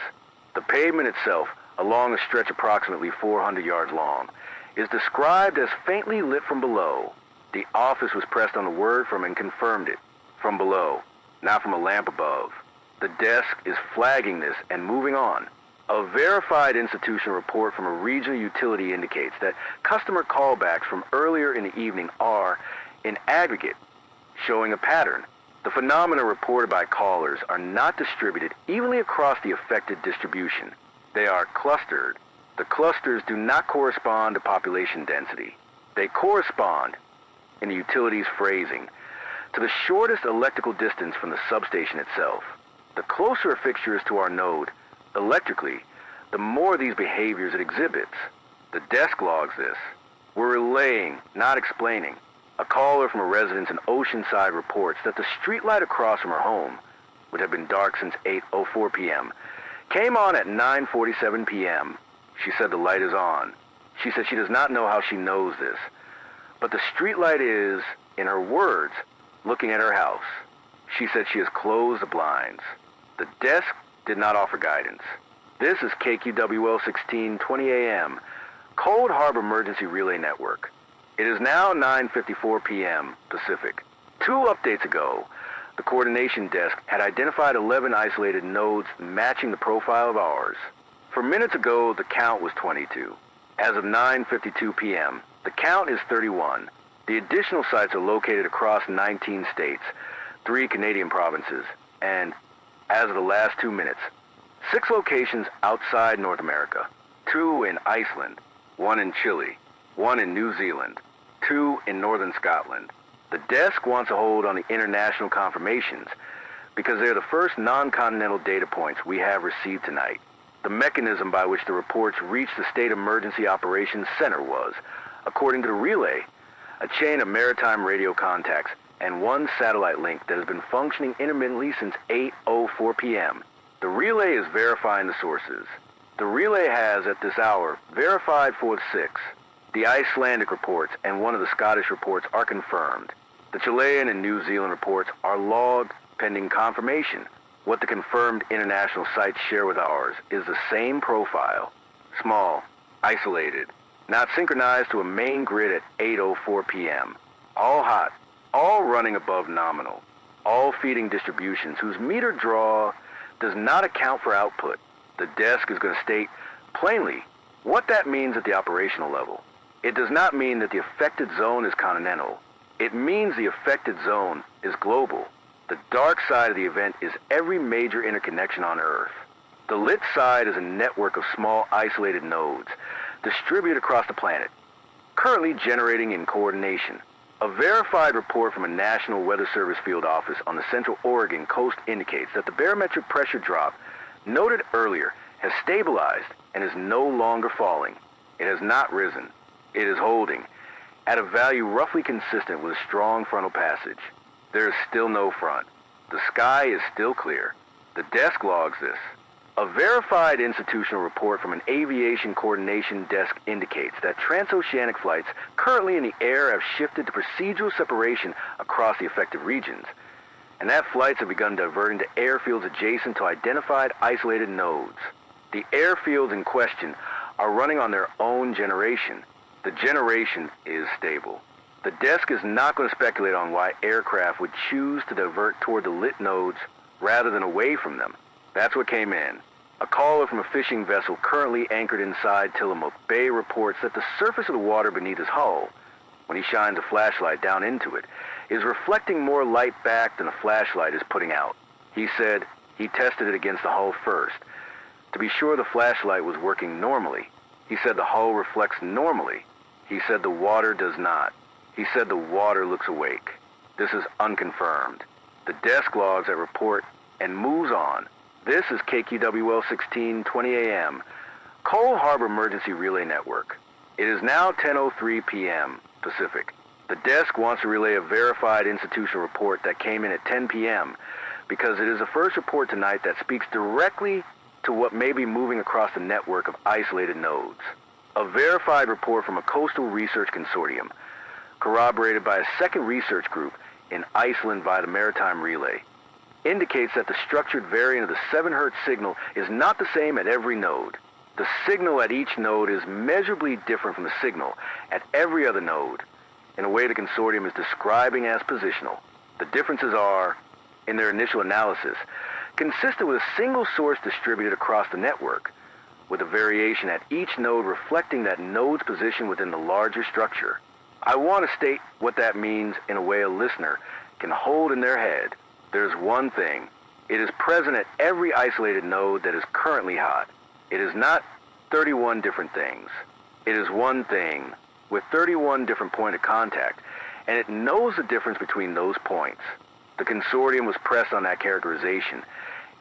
The pavement itself, along a stretch approximately 400 yards long, is described as faintly lit from below. The office was pressed on the word from and confirmed it. From below, not from a lamp above. The desk is flagging this and moving on. A verified institutional report from a regional utility indicates that customer callbacks from earlier in the evening are, in aggregate, showing a pattern. The phenomena reported by callers are not distributed evenly across the affected distribution. They are clustered. The clusters do not correspond to population density. They correspond, in the utility's phrasing, to the shortest electrical distance from the substation itself. The closer a fixture is to our node, electrically, the more these behaviors it exhibits. The desk logs this. We're relaying, not explaining. A caller from a residence in Oceanside reports that the streetlight across from her home, which had been dark since 8:04 p.m., came on at 9:47 p.m. She said the light is on. She said she does not know how she knows this, but the streetlight is, in her words, looking at her house. She said she has closed the blinds. The desk did not offer guidance. This is KQWL 1620 AM, Cold Harbor Emergency Relay Network. It is now 9:54 p.m. Pacific. 2 updates ago, the coordination desk had identified 11 isolated nodes matching the profile of ours. For minutes ago, the count was 22. As of 9:52 p.m., the count is 31. The additional sites are located across 19 states, 3 Canadian provinces, and, as of the last 2 minutes, 6 locations outside North America. 2 in Iceland, 1 in Chile, 1 in New Zealand, 2 in northern Scotland. The desk wants a hold on the international confirmations because they are the first non-continental data points we have received tonight. The mechanism by which the reports reached the State Emergency Operations Center was, according to the relay, a chain of maritime radio contacts and 1 satellite link that has been functioning intermittently since 8:04 p.m. The relay is verifying the sources. The relay has, at this hour, verified for 6. The Icelandic reports and 1 of the Scottish reports are confirmed. The Chilean and New Zealand reports are logged pending confirmation. What the confirmed international sites share with ours is the same profile. Small, isolated, not synchronized to a main grid at 8:04 p.m. All hot, all running above nominal, all feeding distributions whose meter draw does not account for output. The desk is going to state plainly what that means at the operational level. It does not mean that the affected zone is continental. It means the affected zone is global. The dark side of the event is every major interconnection on Earth. The lit side is a network of small isolated nodes distributed across the planet, currently generating in coordination. A verified report from a National Weather Service field office on the Central Oregon coast indicates that the barometric pressure drop noted earlier has stabilized and is no longer falling. It has not risen. It is holding at a value roughly consistent with a strong frontal passage. There is still no front. The sky is still clear. The desk logs this. A verified institutional report from an aviation coordination desk indicates that transoceanic flights currently in the air have shifted to procedural separation across the affected regions, and that flights have begun diverting to airfields adjacent to identified isolated nodes. The airfields in question are running on their own generation. The generation is stable. The desk is not going to speculate on why aircraft would choose to divert toward the lit nodes rather than away from them. That's what came in. A caller from a fishing vessel currently anchored inside Tillamook Bay reports that the surface of the water beneath his hull, when he shines a flashlight down into it, is reflecting more light back than a flashlight is putting out. He said he tested it against the hull first, to be sure the flashlight was working normally. He said the hull reflects normally. He said the water does not. He said the water looks awake. This is unconfirmed. The desk logs that report and moves on. This is KQWL 1620 AM, Cole Harbor Emergency Relay Network. It is now 10:03 p.m. Pacific. The desk wants to relay a verified institutional report that came in at 10 p.m. because it is the first report tonight that speaks directly to what may be moving across the network of isolated nodes. A verified report from a coastal research consortium, corroborated by a second research group in Iceland via the Maritime Relay, indicates that the structured variant of the 7 Hz signal is not the same at every node. The signal at each node is measurably different from the signal at every other node, in a way the consortium is describing as positional. The differences are, in their initial analysis, consistent with a single source distributed across the network, with a variation at each node reflecting that node's position within the larger structure. I want to state what that means in a way a listener can hold in their head. There's one thing. It is present at every isolated node that is currently hot. It is not 31 different things. It is one thing with 31 different points of contact, and it knows the difference between those points. The consortium was pressed on that characterization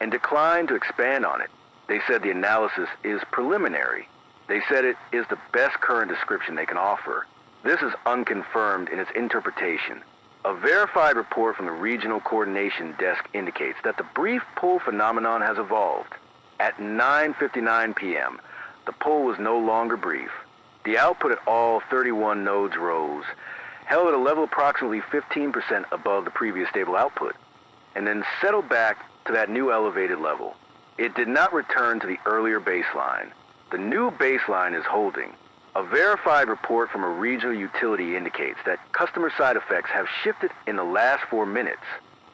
and declined to expand on it. They said the analysis is preliminary. They said it is the best current description they can offer. This is unconfirmed in its interpretation. A verified report from the Regional Coordination Desk indicates that the brief pull phenomenon has evolved. At 9:59 p.m., the pull was no longer brief. The output at all 31 nodes rose, held at a level approximately 15% above the previous stable output, and then settled back to that new elevated level. It did not return to the earlier baseline. The new baseline is holding. A verified report from a regional utility indicates that customer side effects have shifted in the last 4 minutes.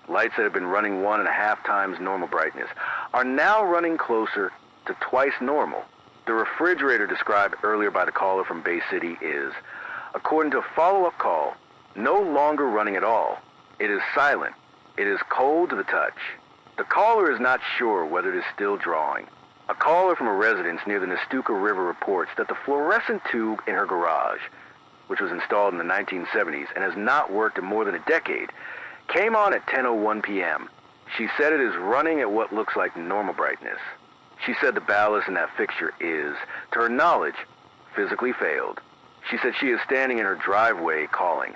Lights that have been running 1.5 times normal brightness are now running closer to twice normal. The refrigerator described earlier by the caller from Bay City is, according to a follow-up call, no longer running at all. It is silent. It is cold to the touch. The caller is not sure whether it is still drawing. A caller from a residence near the Nestucca River reports that the fluorescent tube in her garage, which was installed in the 1970s and has not worked in more than a decade, came on at 10:01 p.m. She said it is running at what looks like normal brightness. She said the ballast in that fixture is, to her knowledge, physically failed. She said she is standing in her driveway calling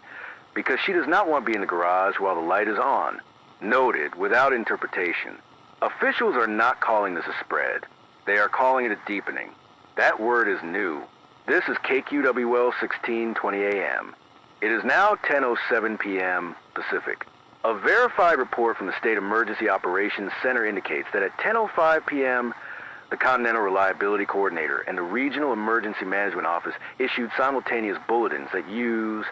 because she does not want to be in the garage while the light is on. Noted without interpretation. Officials are not calling this a spread. They are calling it a deepening. That word is new. This is KQWL 1620 AM. It is now 10:07 p.m. Pacific. A verified report from the State Emergency Operations Center indicates that at 10:05 p.m., the Continental Reliability Coordinator and the Regional Emergency Management Office issued simultaneous bulletins that use,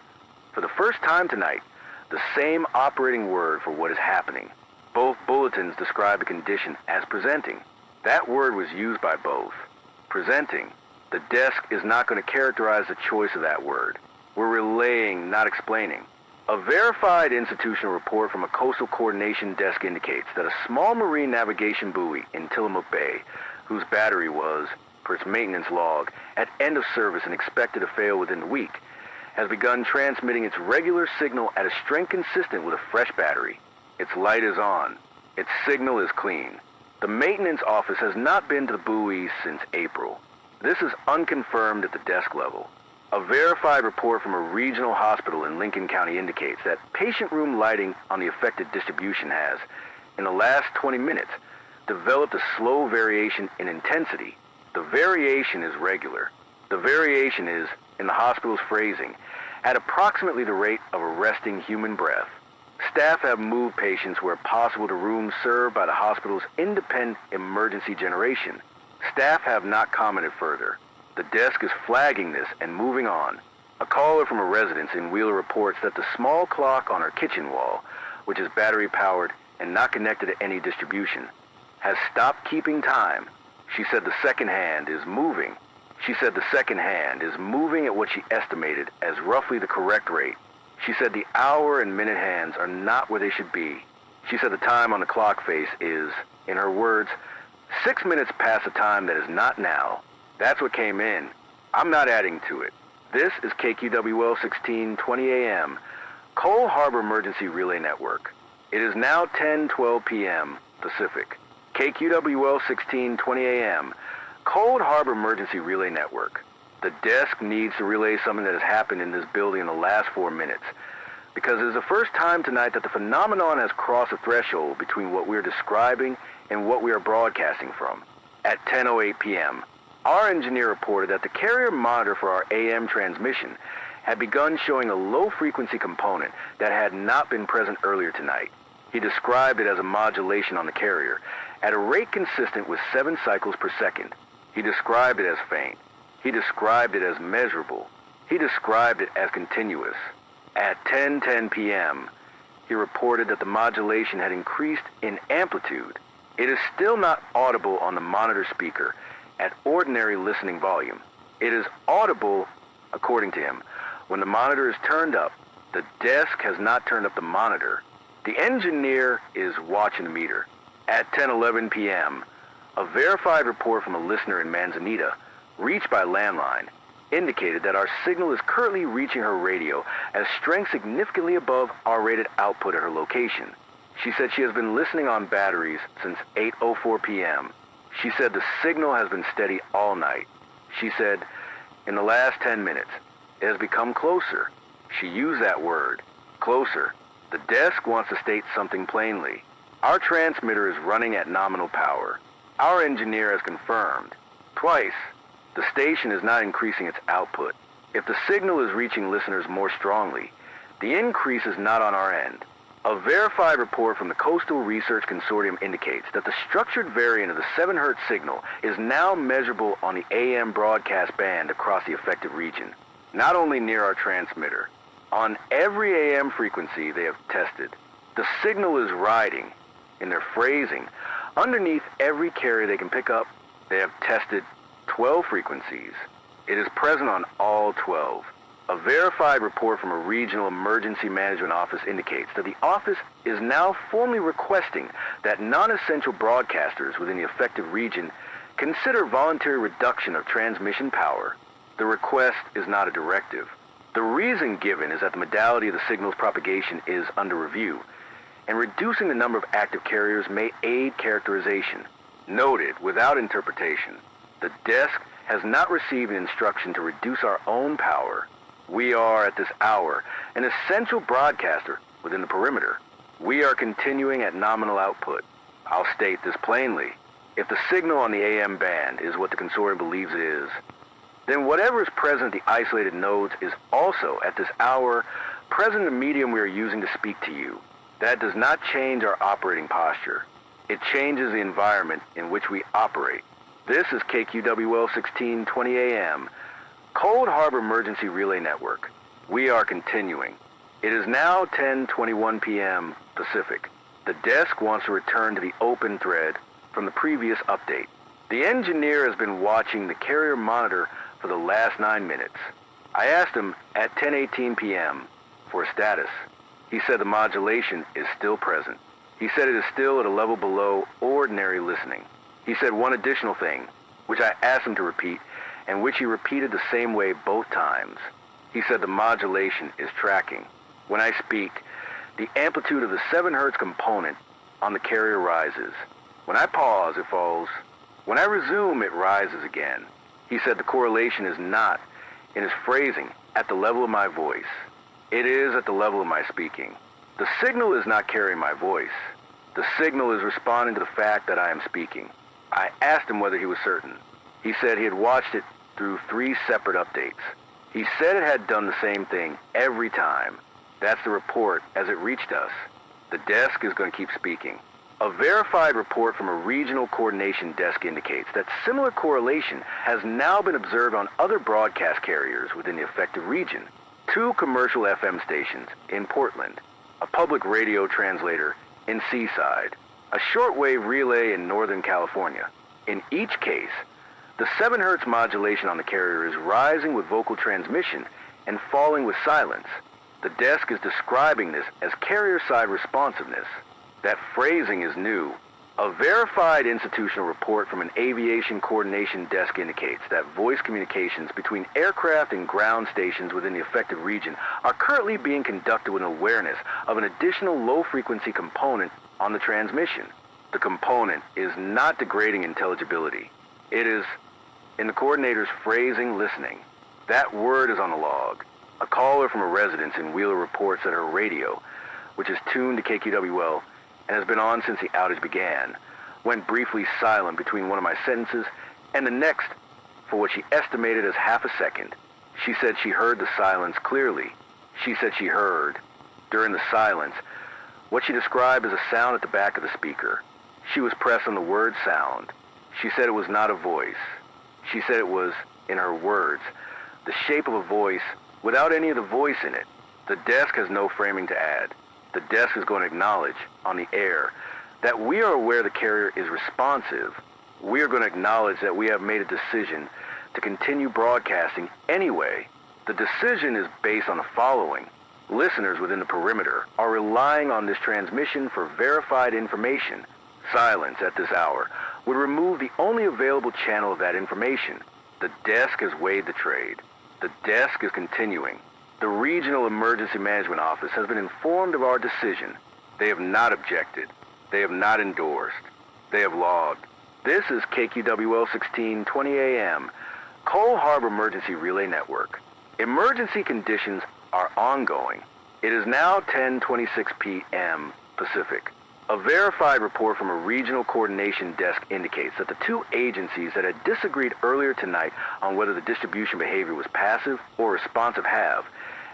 for the first time tonight, the same operating word for what is happening. Both bulletins describe the condition as presenting. That word was used by both. Presenting. The desk is not going to characterize the choice of that word. We're relaying, not explaining. A verified institutional report from a coastal coordination desk indicates that a small marine navigation buoy in Tillamook Bay, whose battery was, per its maintenance log, at end of service and expected to fail within the week, has begun transmitting its regular signal at a strength consistent with a fresh battery. Its light is on. Its signal is clean. The maintenance office has not been to the buoy since April. This is unconfirmed at the desk level. A verified report from a regional hospital in Lincoln County indicates that patient room lighting on the affected distribution has, in the last 20 minutes, developed a slow variation in intensity. The variation is regular. The variation is, in the hospital's phrasing, at approximately the rate of a resting human breath. Staff have moved patients where possible to rooms served by the hospital's independent emergency generation. Staff have not commented further. The desk is flagging this and moving on. A caller from a residence in Wheeler reports that the small clock on her kitchen wall, which is battery-powered and not connected to any distribution, has stopped keeping time. She said the second hand is moving. She said the second hand is moving at what she estimated as roughly the correct rate. She said the hour and minute hands are not where they should be. She said the time on the clock face is, in her words, 6 minutes past the time that is not now. That's what came in. I'm not adding to it. This is KQWL 1620 AM, Cole Harbor Emergency Relay Network. It is now 10:12 p.m. Pacific. KQWL 1620 AM, Cold Harbor Emergency Relay Network. The desk needs to relay something that has happened in this building in the last 4 minutes, because it is the first time tonight that the phenomenon has crossed a threshold between what we are describing and what we are broadcasting from. At 10:08 p.m., our engineer reported that the carrier monitor for our AM transmission had begun showing a low-frequency component that had not been present earlier tonight. He described it as a modulation on the carrier at a rate consistent with 7 cycles per second. He described it as faint. He described it as measurable. He described it as continuous. At 10:10 p.m., he reported that the modulation had increased in amplitude. It is still not audible on the monitor speaker at ordinary listening volume. It is audible, according to him, when the monitor is turned up. The desk has not turned up the monitor. The engineer is watching the meter. At 10:11 p.m., a verified report from a listener in Manzanita, reached by landline, indicated that our signal is currently reaching her radio at a strength significantly above our rated output at her location. She said she has been listening on batteries since 8:04 p.m. She said the signal has been steady all night. She said, in the last 10 minutes, it has become closer. She used that word, closer. The desk wants to state something plainly. Our transmitter is running at nominal power. Our engineer has confirmed, twice, the station is not increasing its output. If the signal is reaching listeners more strongly, the increase is not on our end. A verified report from the Coastal Research Consortium indicates that the structured variant of the 7 Hz signal is now measurable on the AM broadcast band across the affected region, not only near our transmitter. On every AM frequency they have tested, the signal is riding, in their phrasing, underneath every carrier they can pick up. They have tested 12 frequencies. It is present on all 12. A verified report from a regional emergency management office indicates that the office is now formally requesting that non-essential broadcasters within the affected region consider voluntary reduction of transmission power. The request is not a directive. The reason given is that the modality of the signal's propagation is under review, and reducing the number of active carriers may aid characterization. Noted without interpretation, the desk has not received an instruction to reduce our own power. We are, at this hour, an essential broadcaster within the perimeter. We are continuing at nominal output. I'll state this plainly. If the signal on the AM band is what the consortium believes it is, then whatever is present at the isolated nodes is also, at this hour, present in the medium we are using to speak to you. That does not change our operating posture. It changes the environment in which we operate. This is KQWL 1620 AM, Cold Harbor Emergency Relay Network. We are continuing. It is now 10:21 p.m. Pacific. The desk wants to return to the open thread from the previous update. The engineer has been watching the carrier monitor for the last 9 minutes. I asked him at 10:18 p.m. for a status. He said the modulation is still present. He said it is still at a level below ordinary listening. He said one additional thing, which I asked him to repeat, and which he repeated the same way both times. He said the modulation is tracking. When I speak, the amplitude of the 7 Hz component on the carrier rises. When I pause, it falls. When I resume, it rises again. He said the correlation is not, in his phrasing, at the level of my voice. It is at the level of my speaking. The signal is not carrying my voice. The signal is responding to the fact that I am speaking. I asked him whether he was certain. He said he had watched it through 3 separate updates. He said it had done the same thing every time. That's the report as it reached us. The desk is going to keep speaking. A verified report from a regional coordination desk indicates that similar correlation has now been observed on other broadcast carriers within the affected region. 2 commercial FM stations in Portland, a public radio translator in Seaside, a shortwave relay in Northern California. In each case, the 7 Hz modulation on the carrier is rising with vocal transmission and falling with silence. The desk is describing this as carrier-side responsiveness. That phrasing is new. A verified institutional report from an aviation coordination desk indicates that voice communications between aircraft and ground stations within the affected region are currently being conducted with awareness of an additional low-frequency component on the transmission. The component is not degrading intelligibility. It is, in the coordinator's phrasing, listening. That word is on the log. A caller from a residence in Wheeler reports that her radio, which is tuned to KQWL and has been on since the outage began, went briefly silent between one of my sentences and the next for what she estimated as half a second. She said she heard the silence clearly. She said she heard, during the silence, what she described as a sound at the back of the speaker. She was pressed on the word sound. She said it was not a voice. She said it was, in her words, the shape of a voice without any of the voice in it. The desk has no framing to add. The desk is going to acknowledge, on the air, that we are aware the carrier is responsive. We are going to acknowledge that we have made a decision to continue broadcasting anyway. The decision is based on the following. Listeners within the perimeter are relying on this transmission for verified information. Silence at this hour would remove the only available channel of that information. The desk has weighed the trade. The desk is continuing. The Regional Emergency Management Office has been informed of our decision. They have not objected. They have not endorsed. They have logged. This is KQWL 1620 AM, Cole Harbor Emergency Relay Network. Emergency conditions are ongoing. It is now 10:26 p.m. Pacific. A verified report from a regional coordination desk indicates that the 2 agencies that had disagreed earlier tonight on whether the distribution behavior was passive or responsive have,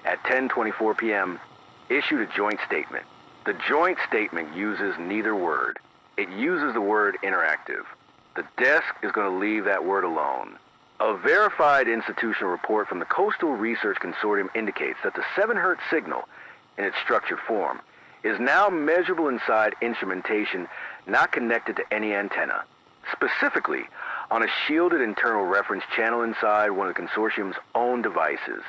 at 10:24 p.m., issued a joint statement. The joint statement uses neither word. It uses the word interactive. The desk is going to leave that word alone. A verified institutional report from the Coastal Research Consortium indicates that the 7 Hz signal, in its structured form, is now measurable inside instrumentation not connected to any antenna, specifically on a shielded internal reference channel inside one of the consortium's own devices.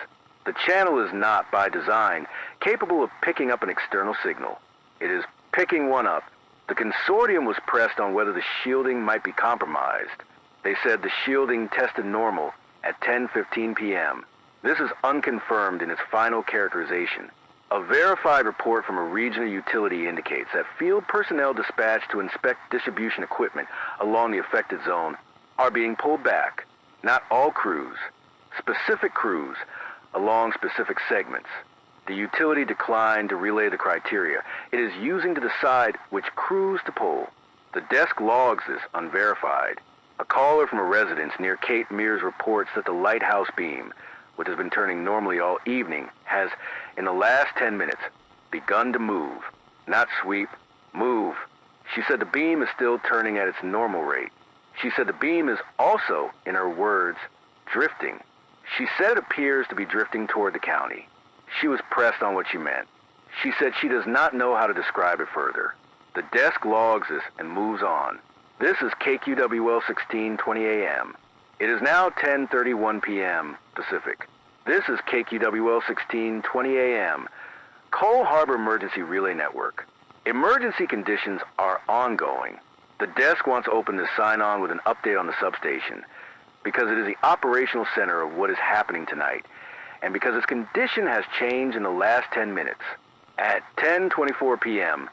The channel is not, by design, capable of picking up an external signal. It is picking one up. The consortium was pressed on whether the shielding might be compromised. They said the shielding tested normal at 10:15 p.m. This is unconfirmed in its final characterization. A verified report from a regional utility indicates that field personnel dispatched to inspect distribution equipment along the affected zone are being pulled back. Not all crews, specific crews along specific segments. The utility declined to relay the criteria it is using to decide which crews to pull. The desk logs this unverified. A caller from a residence near Cape Mears reports that the lighthouse beam, which has been turning normally all evening, has, in the last 10 minutes, begun to move. Not sweep, move. She said the beam is still turning at its normal rate. She said the beam is also, in her words, drifting. She said it appears to be drifting toward the county. She was pressed on what she meant. She said she does not know how to describe it further. The desk logs this and moves on. This is KQWL 1620 AM. It is now 10:31 p.m. Pacific. This is KQWL 1620 AM, Cole Harbor Emergency Relay Network. Emergency conditions are ongoing. The desk wants open to sign on with an update on the substation because it is the operational center of what is happening tonight and because its condition has changed in the last 10 minutes. At 10:24 p.m.,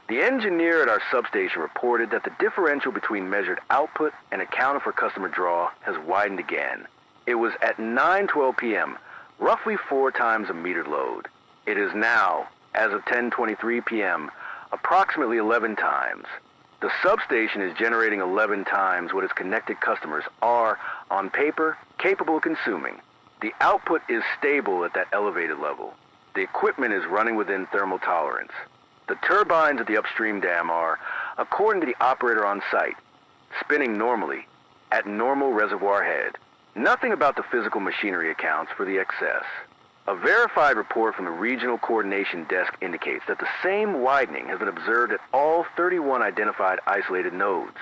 the engineer at our substation reported that the differential between measured output and accounted for customer draw has widened again. It was at 9:12 p.m., roughly 4 times a metered load. It is now, as of 10:23 p.m., approximately 11 times. The substation is generating 11 times what its connected customers are, on paper, capable of consuming. The output is stable at that elevated level. The equipment is running within thermal tolerance. The turbines at the upstream dam are, according to the operator on site, spinning normally at normal reservoir head. Nothing about the physical machinery accounts for the excess. A verified report from the Regional Coordination Desk indicates that the same widening has been observed at all 31 identified isolated nodes.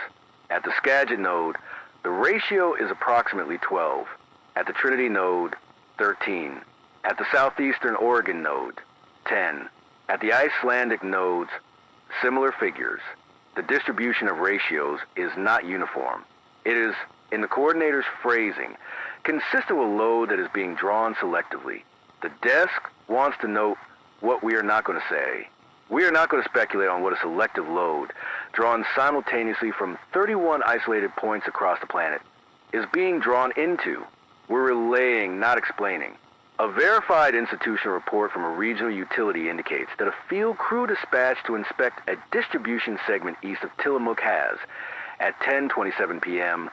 At the Skagit node, the ratio is approximately 12. At the Trinity node, 13. At the Southeastern Oregon node, 10. At the Icelandic nodes, similar figures. The distribution of ratios is not uniform. It is, in the coordinator's phrasing, consistent with load that is being drawn selectively. The desk wants to note what we are not going to say. We are not going to speculate on what a selective load, drawn simultaneously from 31 isolated points across the planet, is being drawn into. We're relaying, not explaining. A verified institutional report from a regional utility indicates that a field crew dispatched to inspect a distribution segment east of Tillamook has, at 10:27 p.m.,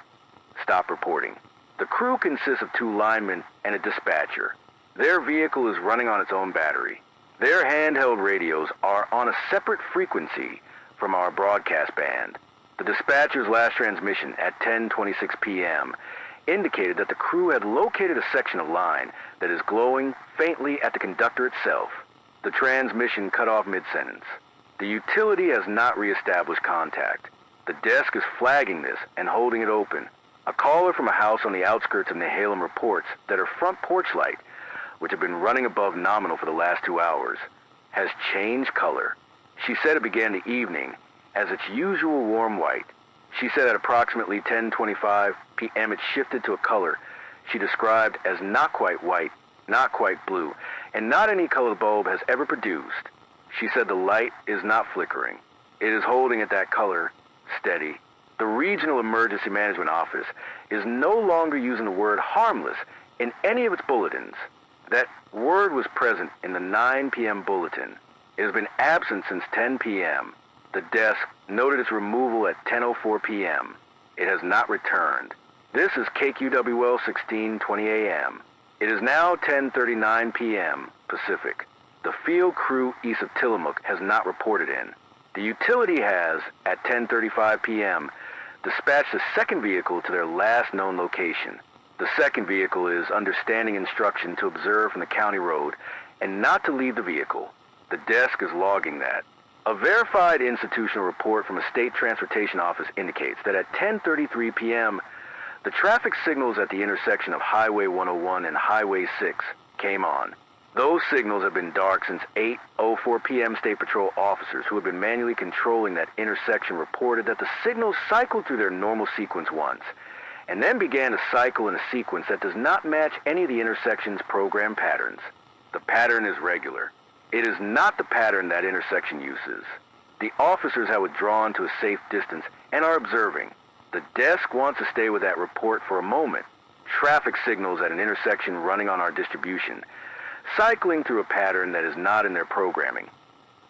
stopped reporting. The crew consists of 2 linemen and a dispatcher. Their vehicle is running on its own battery. Their handheld radios are on a separate frequency from our broadcast band. The dispatcher's last transmission at 10:26 p.m. indicated that the crew had located a section of line that is glowing faintly at the conductor itself. The transmission cut off mid-sentence. The utility has not reestablished contact. The desk is flagging this and holding it open. A caller from a house on the outskirts of Nehalem reports that her front porch light, which had been running above nominal for the last 2 hours, has changed color. She said it began the evening as its usual warm white. She said at approximately 10:25 p.m. it shifted to a color she described as not quite white, not quite blue, and not any color the bulb has ever produced. She said the light is not flickering. It is holding at that color, steady. The Regional Emergency Management Office is no longer using the word harmless in any of its bulletins. That word was present in the 9 p.m. bulletin. It has been absent since 10 p.m. The desk noted its removal at 10:04 p.m. It has not returned. This is KQWL 1620 a.m. It is now 10:39 p.m. Pacific. The field crew east of Tillamook has not reported in. The utility has, at 10:35 p.m., dispatched a second vehicle to their last known location. The second vehicle is under standing instruction to observe from the county road and not to leave the vehicle. The desk is logging that. A verified institutional report from a state transportation office indicates that at 10:33 p.m., the traffic signals at the intersection of Highway 101 and Highway 6 came on. Those signals have been dark since 8:04 p.m. State Patrol officers who have been manually controlling that intersection reported that the signals cycled through their normal sequence once, and then began to cycle in a sequence that does not match any of the intersection's program patterns. The pattern is regular. It is not the pattern that intersection uses. The officers have withdrawn to a safe distance and are observing. The desk wants to stay with that report for a moment. Traffic signals at an intersection running on our distribution, cycling through a pattern that is not in their programming,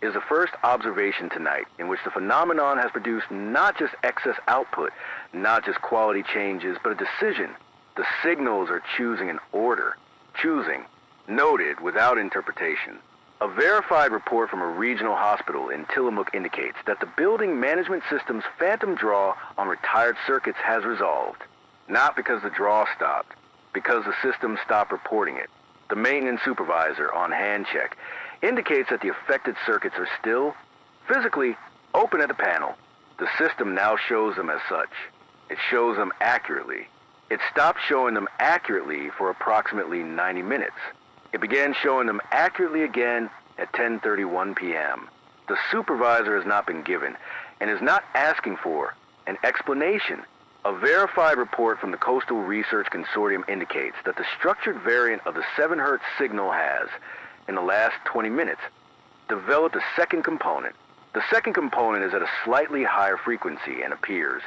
is the first observation tonight in which the phenomenon has produced not just excess output, not just quality changes, but a decision. The signals are choosing an order. Choosing. Noted without interpretation. A verified report from a regional hospital in Tillamook indicates that the building management system's phantom draw on retired circuits has resolved. Not because the draw stopped, because the system stopped reporting it. The maintenance supervisor on hand check indicates that the affected circuits are still, physically, open at the panel. The system now shows them as such. It shows them accurately. It stopped showing them accurately for approximately 90 minutes. It began showing them accurately again at 10:31 p.m. The supervisor has not been given and is not asking for an explanation. A verified report from the Coastal Research Consortium indicates that the structured variant of the 7 Hz signal has, in the last 20 minutes, developed a second component. The second component is at a slightly higher frequency and appears,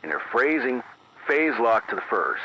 in their phrasing, phase-locked to the first.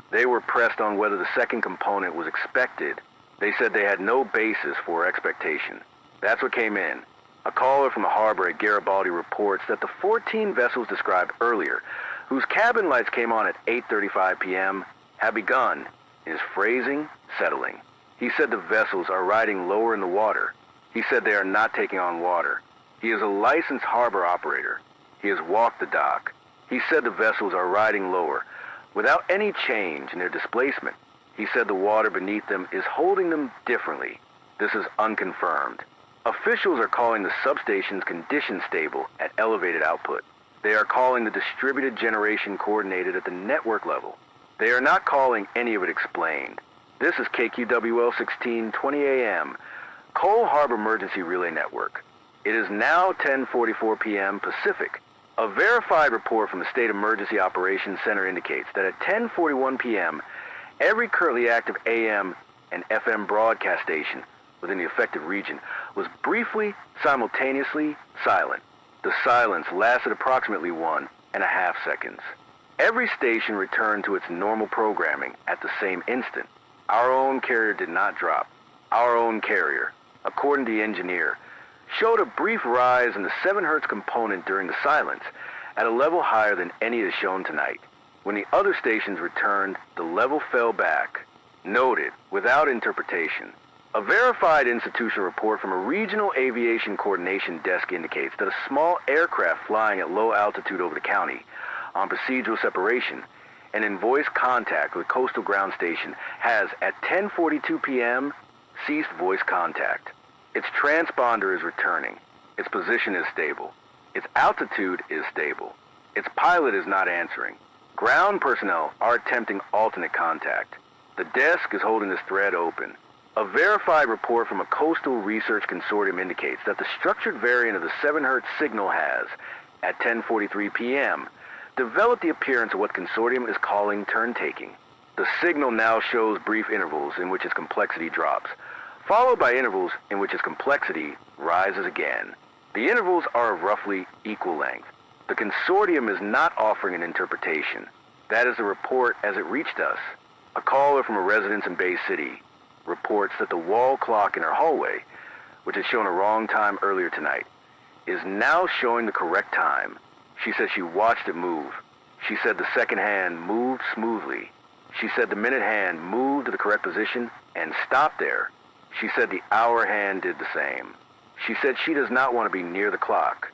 They were pressed on whether the second component was expected. They said they had no basis for expectation. That's what came in. A caller from the harbor at Garibaldi reports that the 14 vessels described earlier, whose cabin lights came on at 8:35 p.m., have begun, in his phrasing, settling. He said the vessels are riding lower in the water. He said they are not taking on water. He is a licensed harbor operator. He has walked the dock. He said the vessels are riding lower, without any change in their displacement. He said the water beneath them is holding them differently. This is unconfirmed. Officials are calling the substations condition stable at elevated output. They are calling the distributed generation coordinated at the network level. They are not calling any of it explained. This is KQWL 1620 AM, Cole Harbor Emergency Relay Network. It is now 10:44 p.m. Pacific. A verified report from the State Emergency Operations Center indicates that at 10:41 p.m., every currently active AM and FM broadcast station within the affected region was briefly, simultaneously silent. The silence lasted approximately 1.5 seconds. Every station returned to its normal programming at the same instant. Our own carrier did not drop. Our own carrier, according to the engineer, showed a brief rise in the 7 Hz component during the silence at a level higher than any is shown tonight. When the other stations returned, the level fell back. Noted, without interpretation. A verified institutional report from a regional aviation coordination desk indicates that a small aircraft flying at low altitude over the county on procedural separation and in voice contact with Coastal Ground Station has, at 10:42 p.m., ceased voice contact. Its transponder is returning. Its position is stable. Its altitude is stable. Its pilot is not answering. Ground personnel are attempting alternate contact. The desk is holding this thread open. A verified report from a coastal research consortium indicates that the structured variant of the 7 Hz signal has, at 10:43 p.m., developed the appearance of what consortium is calling turn-taking. The signal now shows brief intervals in which its complexity drops, followed by intervals in which its complexity rises again. The intervals are of roughly equal length. The consortium is not offering an interpretation. That is the report as it reached us. A caller from a residence in Bay City reports that the wall clock in her hallway, which had shown a wrong time earlier tonight, is now showing the correct time. She said she watched it move. She said the second hand moved smoothly. She said the minute hand moved to the correct position and stopped there. She said the hour hand did the same. She said she does not want to be near the clock.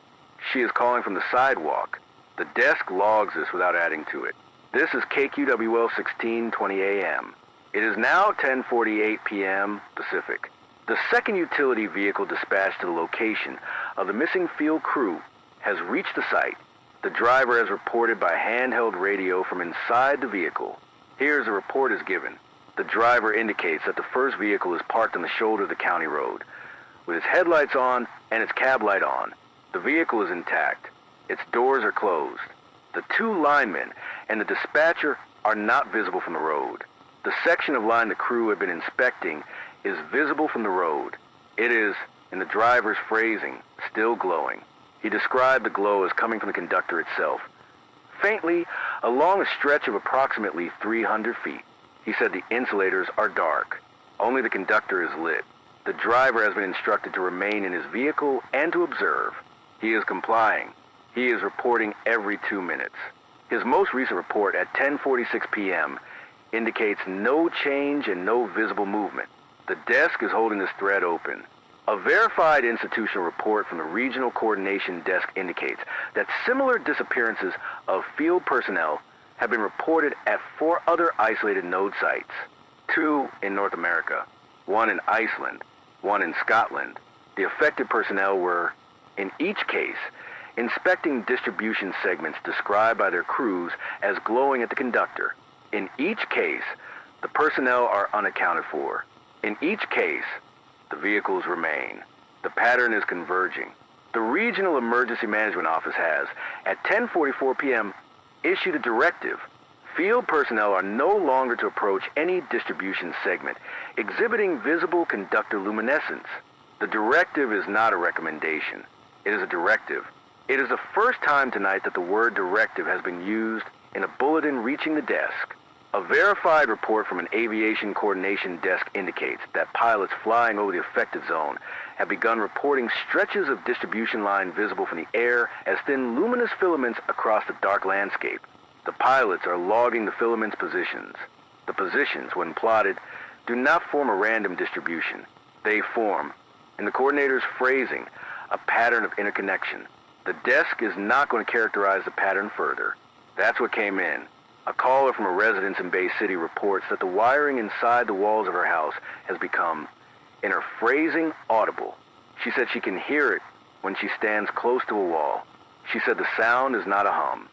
She is calling from the sidewalk. The desk logs this without adding to it. This is KQWL 1620 AM. It is now 10:48 p.m. Pacific. The second utility vehicle dispatched to the location of the missing field crew has reached the site. The driver has reported by handheld radio from inside the vehicle. Here the report is given. The driver indicates that the first vehicle is parked on the shoulder of the county road, with its headlights on and its cab light on. The vehicle is intact. Its doors are closed. The 2 linemen and the dispatcher are not visible from the road. The section of line the crew had been inspecting is visible from the road. It is, in the driver's phrasing, still glowing. He described the glow as coming from the conductor itself, faintly along a stretch of approximately 300 feet. He said the insulators are dark. Only the conductor is lit. The driver has been instructed to remain in his vehicle and to observe. He is complying. He is reporting every 2 minutes. His most recent report at 10:46 p.m. indicates no change and no visible movement. The desk is holding this thread open. A verified institutional report from the Regional Coordination Desk indicates that similar disappearances of field personnel have been reported at 4 other isolated node sites. 2 in North America, 1 in Iceland, 1 in Scotland. The affected personnel were, in each case, inspecting distribution segments described by their crews as glowing at the conductor. In each case, the personnel are unaccounted for. In each case, the vehicles remain. The pattern is converging. The Regional Emergency Management Office has, at 10:44 p.m., issued a directive. Field personnel are no longer to approach any distribution segment exhibiting visible conductor luminescence. The directive is not a recommendation. It is a directive. It is the first time tonight that the word directive has been used in a bulletin reaching the desk. A verified report from an aviation coordination desk indicates that pilots flying over the affected zone have begun reporting stretches of distribution line visible from the air as thin luminous filaments across the dark landscape. The pilots are logging the filaments' positions. The positions, when plotted, do not form a random distribution. They form, in the coordinator's phrasing, a pattern of interconnection. The desk is not going to characterize the pattern further. That's what came in. A caller from a residence in Bay City reports that the wiring inside the walls of her house has become, in her phrasing, audible. She said she can hear it when she stands close to a wall. She said the sound is not a hum.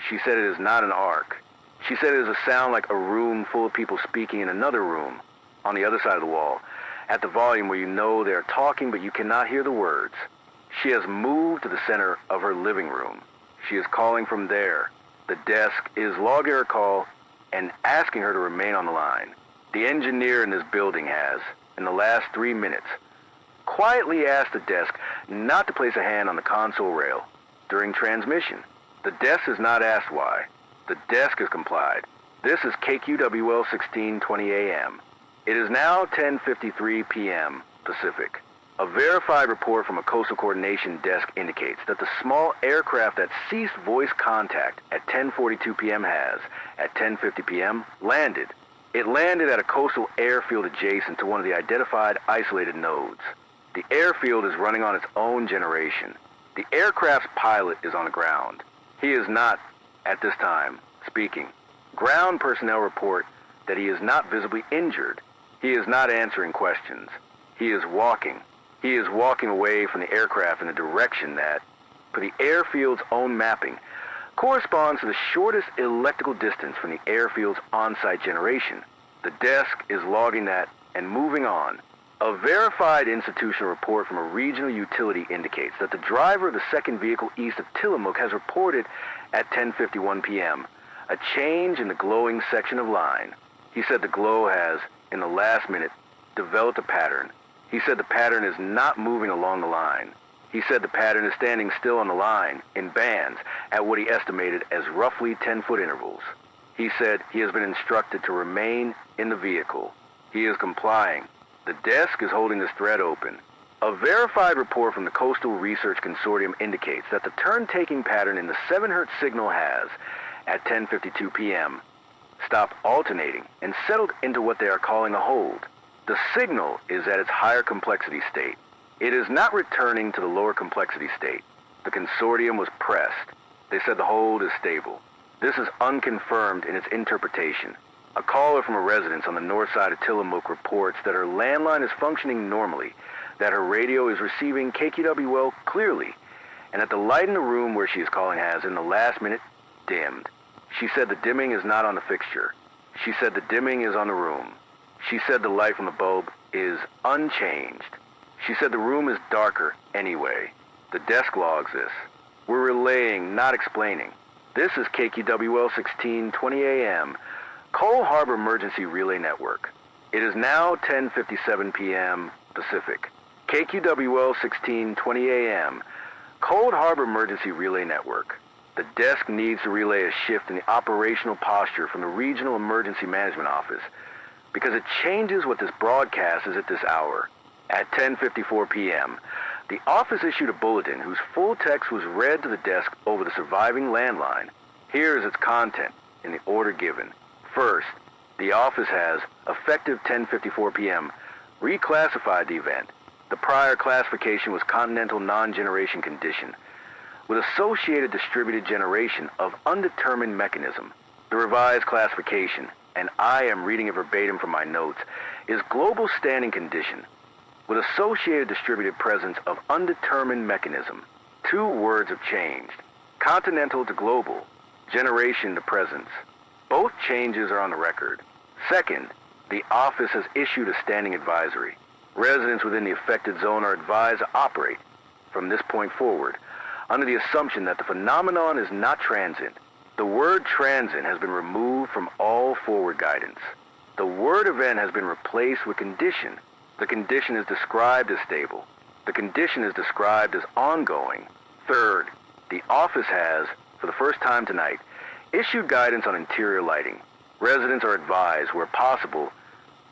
She said it is not an arc. She said it is a sound like a room full of people speaking in another room on the other side of the wall, at the volume where you know they are talking but you cannot hear the words. She has moved to the center of her living room. She is calling from there. The desk is logging her call and asking her to remain on the line. The engineer in this building has, in the last 3 minutes, quietly asked the desk not to place a hand on the console rail during transmission. The desk has not asked why. The desk has complied. This is KQWL 1620 AM. It is now 10:53 p.m. Pacific. A verified report from a coastal coordination desk indicates that the small aircraft that ceased voice contact at 10:42 p.m. has, at 10:50 p.m., landed. It landed at a coastal airfield adjacent to one of the identified isolated nodes. The airfield is running on its own generation. The aircraft's pilot is on the ground. He is not, at this time, speaking. Ground personnel report that he is not visibly injured. He is not answering questions. He is walking. He is walking away from the aircraft in a direction that, for the airfield's own mapping, corresponds to the shortest electrical distance from the airfield's on-site generation. The desk is logging that and moving on. A verified institutional report from a regional utility indicates that the driver of the second vehicle east of Tillamook has reported at 10:51 p.m. a change in the glowing section of line. He said the glow has, in the last minute, developed a pattern. He said the pattern is not moving along the line. He said the pattern is standing still on the line, in bands, at what he estimated as roughly 10-foot intervals. He said he has been instructed to remain in the vehicle. He is complying. The desk is holding this thread open. A verified report from the Coastal Research Consortium indicates that the turn-taking pattern in the 7 Hz signal has, at 10:52 p.m., stopped alternating and settled into what they are calling a hold. The signal is at its higher complexity state. It is not returning to the lower complexity state. The consortium was pressed. They said the hold is stable. This is unconfirmed in its interpretation. A caller from a residence on the north side of Tillamook reports that her landline is functioning normally, that her radio is receiving KQWL clearly, and that the light in the room where she is calling has, in the last minute, dimmed. She said the dimming is not on the fixture. She said the dimming is on the room. She said the light from the bulb is unchanged. She said the room is darker anyway. The desk logs this. We're relaying, not explaining. This is KQWL 1620 AM, Cole Harbor Emergency Relay Network. It is now 10:57 p.m. Pacific. KQWL 1620 AM, Cold Harbor Emergency Relay Network. The desk needs to relay a shift in the operational posture from the Regional Emergency Management Office because it changes what this broadcast is at this hour. At 10:54 p.m., the office issued a bulletin whose full text was read to the desk over the surviving landline. Here is its content in the order given. First, the office has, effective 10:54 p.m., reclassified the event. The prior classification was continental non-generation condition, with associated distributed generation of undetermined mechanism. The revised classification, and I am reading it verbatim from my notes, is global standing condition, with associated distributed presence of undetermined mechanism. 2 words have changed. Continental to global, generation to presence. Both changes are on the record. Second, the office has issued a standing advisory. Residents within the affected zone are advised to operate, from this point forward, under the assumption that the phenomenon is not transient. The word transient has been removed from all forward guidance. The word event has been replaced with condition. The condition is described as stable. The condition is described as ongoing. Third, the office has, for the first time tonight, issued guidance on interior lighting. Residents are advised, where possible,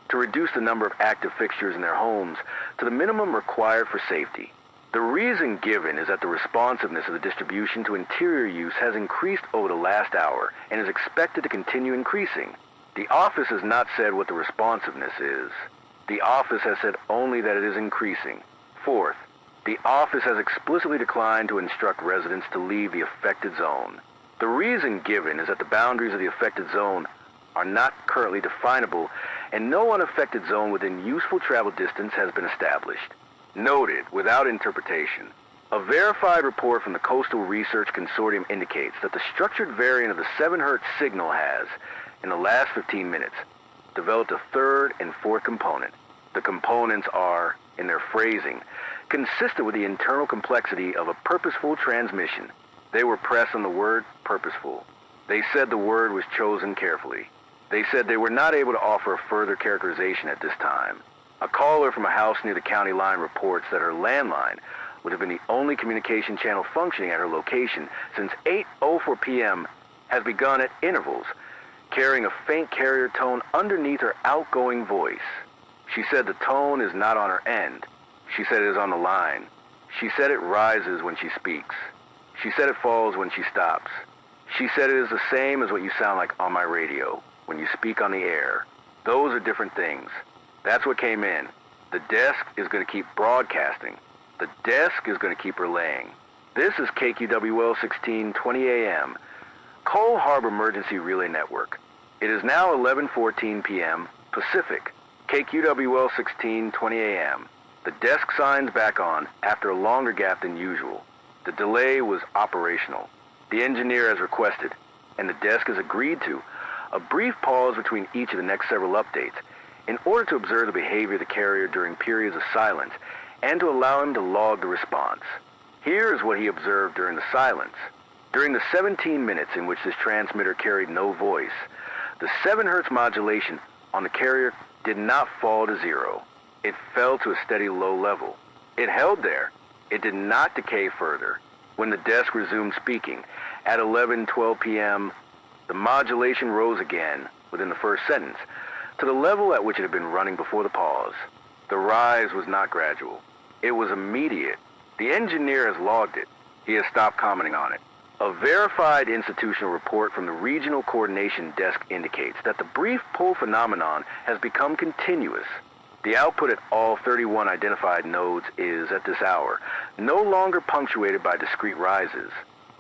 to reduce the number of active fixtures in their homes to the minimum required for safety. The reason given is that the responsiveness of the distribution to interior use has increased over the last hour and is expected to continue increasing. The office has not said what the responsiveness is. The office has said only that it is increasing. Fourth, The office has explicitly declined to instruct residents to leave the affected zone. The reason given is that the boundaries of the affected zone are not currently definable, and no unaffected zone within useful travel distance has been established. Noted, without interpretation. A verified report from the Coastal Research Consortium indicates that the structured variant of the 7 Hz signal has, in the last 15 minutes, developed a third and fourth component. The components are, in their phrasing, consistent with the internal complexity of a purposeful transmission. They were pressed on the word purposeful. They said the word was chosen carefully. They said they were not able to offer a further characterization at this time. A caller from a house near the county line reports that her landline would have been the only communication channel functioning at her location since 8:04 p.m. has begun at intervals, carrying a faint carrier tone underneath her outgoing voice. She said the tone is not on her end. She said it is on the line. She said it rises when she speaks. She said it falls when she stops. She said it is the same as what you sound like on my radio, when you speak on the air. Those are different things. That's what came in. The desk is going to keep broadcasting. The desk is going to keep relaying. This is KQWL 1620 AM, Cole Harbor Emergency Relay Network. It is now 11:14 p.m. Pacific, KQWL 1620 AM. The desk signs back on after a longer gap than usual. The delay was operational. The engineer has requested, and the desk has agreed to, a brief pause between each of the next several updates in order to observe the behavior of the carrier during periods of silence and to allow him to log the response. Here is what he observed during the silence. During the 17 minutes in which this transmitter carried no voice, the 7 Hz modulation on the carrier did not fall to zero. It fell to a steady low level. It held there. It did not decay further. When the desk resumed speaking at 11:12 p.m., the modulation rose again within the first sentence to the level at which it had been running before the pause. The rise was not gradual. It was immediate. The engineer has logged it. He has stopped commenting on it. A verified institutional report from the Regional Coordination Desk indicates that the brief pull phenomenon has become continuous. The output at all 31 identified nodes is, at this hour, no longer punctuated by discrete rises.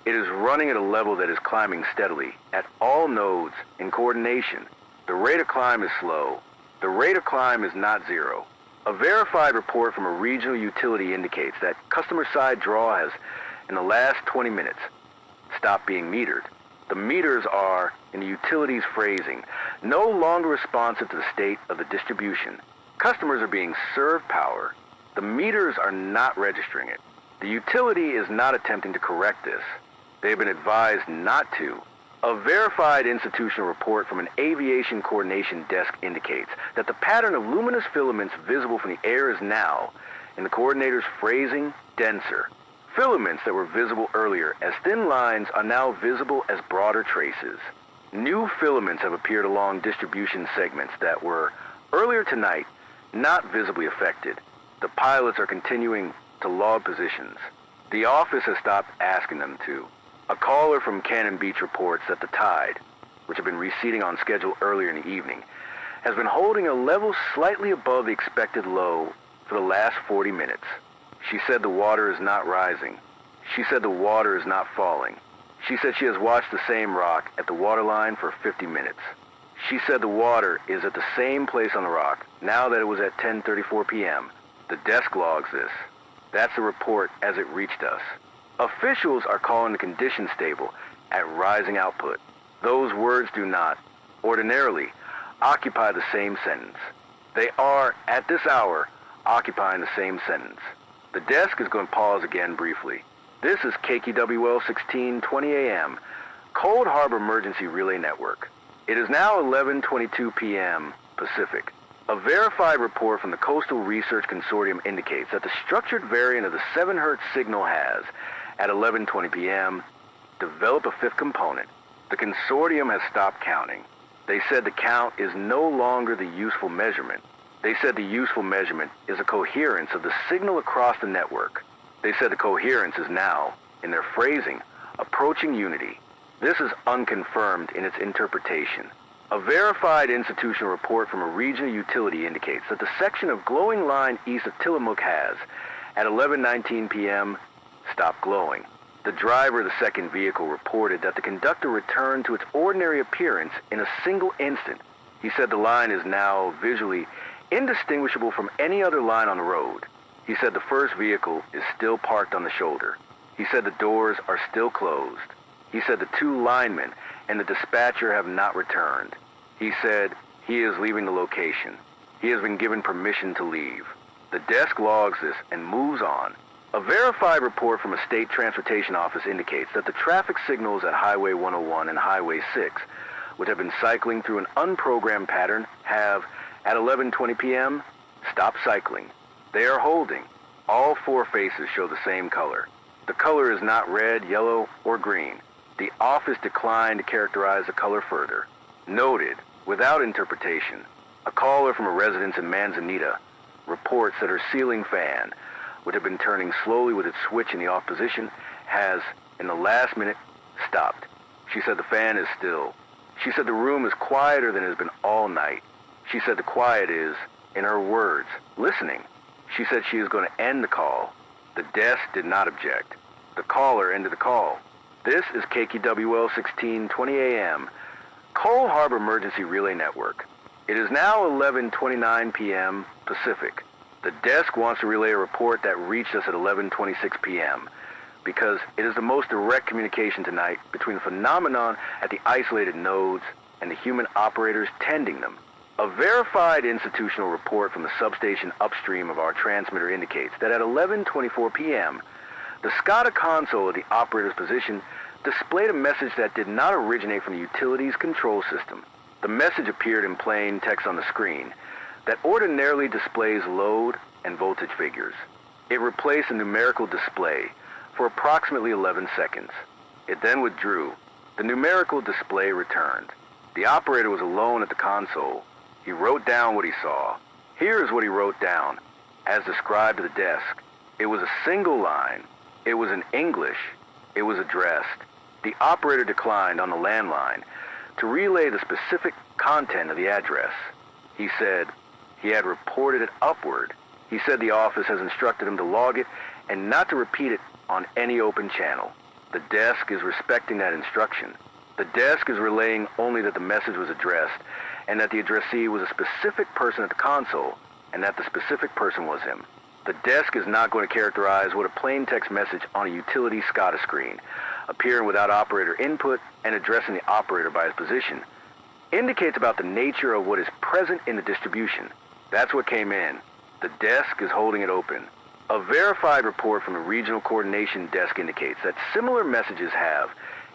It is running at a level that is climbing steadily at all nodes in coordination. The rate of climb is slow. The rate of climb is not zero. A verified report from a regional utility indicates that customer-side draw has, in the last 20 minutes, stopped being metered. The meters are, in the utility's phrasing, no longer responsive to the state of the distribution. Customers are being served power. The meters are not registering it. The utility is not attempting to correct this. They have been advised not to. A verified institutional report from an aviation coordination desk indicates that the pattern of luminous filaments visible from the air is now, in the coordinator's phrasing, denser. Filaments that were visible earlier as thin lines are now visible as broader traces. New filaments have appeared along distribution segments that were, earlier tonight, not visibly affected. The pilots are continuing to log positions. The office has stopped asking them to. A caller from Cannon Beach reports that the tide, which had been receding on schedule earlier in the evening, has been holding a level slightly above the expected low for the last 40 minutes. She said the water is not rising. She said the water is not falling. She said she has watched the same rock at the waterline for 50 minutes. She said the water is at the same place on the rock now that it was at 10:34 p.m. The desk logs this. That's the report as it reached us. Officials are calling the condition stable at rising output. Those words do not, ordinarily, occupy the same sentence. They are, at this hour, occupying the same sentence. The desk is going to pause again briefly. This is KQWL 1620 AM, Cold Harbor Emergency Relay Network. It is now 11:22 p.m. Pacific. A verified report from the Coastal Research Consortium indicates that the structured variant of the 7 Hz signal has, at 11:20 p.m., developed a fifth component. The consortium has stopped counting. They said the count is no longer the useful measurement. They said the useful measurement is a coherence of the signal across the network. They said the coherence is now, in their phrasing, approaching unity. This is unconfirmed in its interpretation. A verified institutional report from a regional utility indicates that the section of glowing line east of Tillamook has, At 11:19 p.m., stopped glowing. The driver of the second vehicle reported that the conductor returned to its ordinary appearance in a single instant. He said the line is now visually indistinguishable from any other line on the road. He said the first vehicle is still parked on the shoulder. He said the doors are still closed. He said the two linemen and the dispatcher have not returned. He said he is leaving the location. He has been given permission to leave. The desk logs this and moves on. A verified report from a state transportation office indicates that the traffic signals at Highway 101 and Highway 6, which have been cycling through an unprogrammed pattern, have, at 11:20 p.m., stopped cycling. They are holding. All four faces show the same color. The color is not red, yellow, or green. The office declined to characterize the color further. Noted, without interpretation, a caller from a residence in Manzanita reports that her ceiling fan, which had been turning slowly with its switch in the off position, has, in the last minute, stopped. She said the fan is still. She said the room is quieter than it has been all night. She said the quiet is, in her words, listening. She said she is going to end the call. The desk did not object. The caller ended the call. This is KQWL 1620 AM, Cole Harbor Emergency Relay Network. It is now 11:29 p.m. Pacific. The desk wants to relay a report that reached us at 11:26 p.m. because it is the most direct communication tonight between the phenomenon at the isolated nodes and the human operators tending them. A verified institutional report from the substation upstream of our transmitter indicates that at 11:24 p.m., the SCADA console of the operator's position displayed a message that did not originate from the utility's control system. The message appeared in plain text on the screen that ordinarily displays load and voltage figures. It replaced a numerical display for approximately 11 seconds. It then withdrew. The numerical display returned. The operator was alone at the console. He wrote down what he saw. Here is what he wrote down, as described to the desk. It was a single line. It was in English. It was addressed. The operator declined on the landline to relay the specific content of the address. He said he had reported it upward. He said the office has instructed him to log it and not to repeat it on any open channel. The desk is respecting that instruction. The desk is relaying only that the message was addressed and that the addressee was a specific person at the console and that the specific person was him. The desk is not going to characterize what a plain text message on a utility SCADA screen, appearing without operator input and addressing the operator by his position, indicates about the nature of what is present in the distribution. That's what came in. The desk is holding it open. A verified report from the regional coordination desk indicates that similar messages have,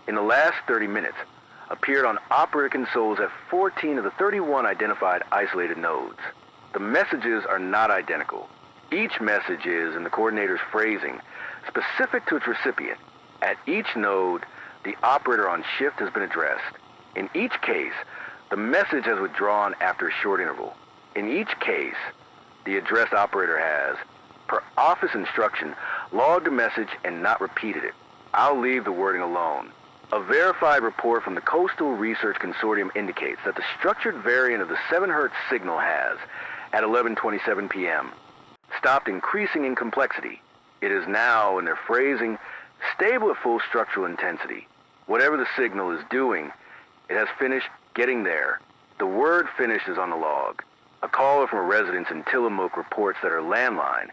in the last 30 minutes, appeared on operator consoles at 14 of the 31 identified isolated nodes. The messages are not identical. Each message is, in the coordinator's phrasing, specific to its recipient. At each node, the operator on shift has been addressed. In each case, the message has withdrawn after a short interval. In each case, the addressed operator has, per office instruction, logged a message and not repeated it. I'll leave the wording alone. A verified report from the Coastal Research Consortium indicates that the structured variant of the 7 Hz signal has, at 11:27 p.m., stopped increasing in complexity. It is now, in their phrasing, stable at full structural intensity. Whatever the signal is doing, it has finished getting there. The word finished is on the log. A caller from a residence in Tillamook reports that her landline,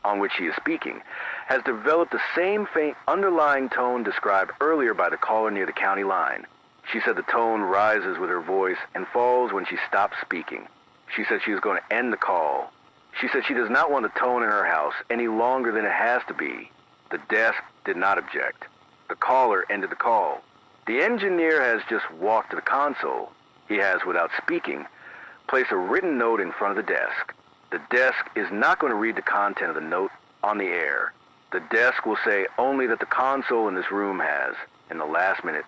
on which she is speaking, has developed the same faint underlying tone described earlier by the caller near the county line. She said the tone rises with her voice and falls when she stops speaking. She said she is going to end the call. She said she does not want the tone in her house any longer than it has to be. The desk did not object. The caller ended the call. The engineer has just walked to the console. He has, without speaking, placed a written note in front of the desk. The desk is not going to read the content of the note on the air. The desk will say only that the console in this room has, in the last minute,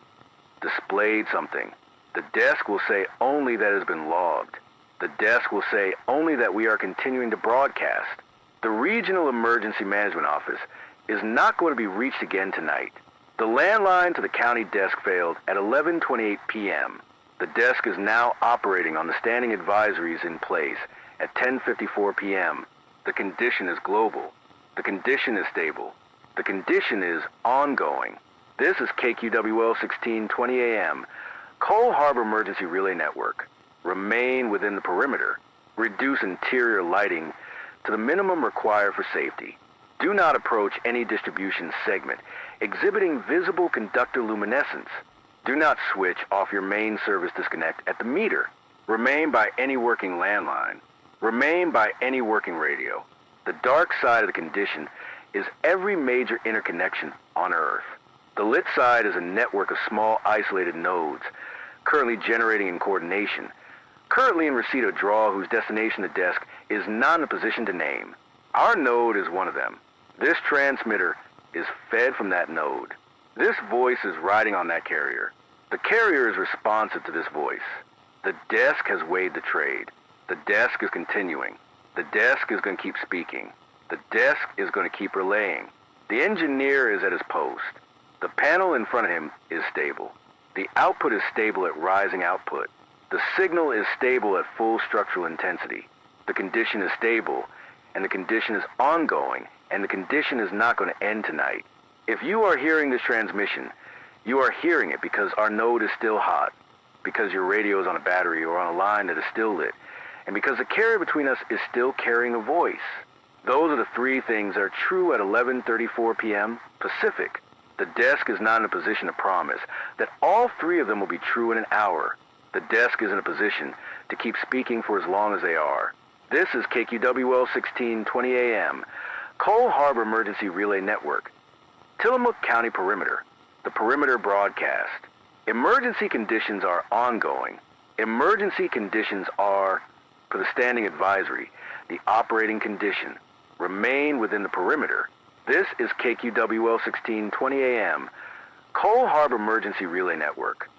displayed something. The desk will say only that it has been logged. The desk will say only that we are continuing to broadcast. The Regional Emergency Management Office is not going to be reached again tonight. The landline to the county desk failed at 11:28 p.m. The desk is now operating on the standing advisories in place at 10:54 p.m. The condition is global. The condition is stable. The condition is ongoing. This is KQWL 1620 AM, Cole Harbor Emergency Relay Network. Remain within the perimeter. Reduce interior lighting to the minimum required for safety. Do not approach any distribution segment exhibiting visible conductor luminescence. Do not switch off your main service disconnect at the meter. Remain by any working landline. Remain by any working radio. The dark side of the condition is every major interconnection on Earth. The lit side is a network of small isolated nodes, currently generating in coordination, currently in receipt of a draw whose destination the desk is not in a position to name. Our node is one of them. This transmitter is fed from that node. This voice is riding on that carrier. The carrier is responsive to this voice. The desk has weighed the trade. The desk is continuing. The desk is going to keep speaking. The desk is going to keep relaying. The engineer is at his post. The panel in front of him is stable. The output is stable at rising output. The signal is stable at full structural intensity. The condition is stable, and the condition is ongoing, and the condition is not going to end tonight. If you are hearing this transmission, you are hearing it because our node is still hot, because your radio is on a battery or on a line that is still lit, and because the carrier between us is still carrying a voice. Those are the three things that are true at 11:34 p.m. Pacific. The desk is not in a position to promise that all three of them will be true in an hour. The desk is in a position to keep speaking for as long as they are. This is KQWL 1620 AM, Cole Harbor Emergency Relay Network, Tillamook County Perimeter, the Perimeter Broadcast. Emergency conditions are ongoing. Emergency conditions are, for the standing advisory, the operating condition. Remain within the perimeter. This is KQWL 1620 AM, Cole Harbor Emergency Relay Network.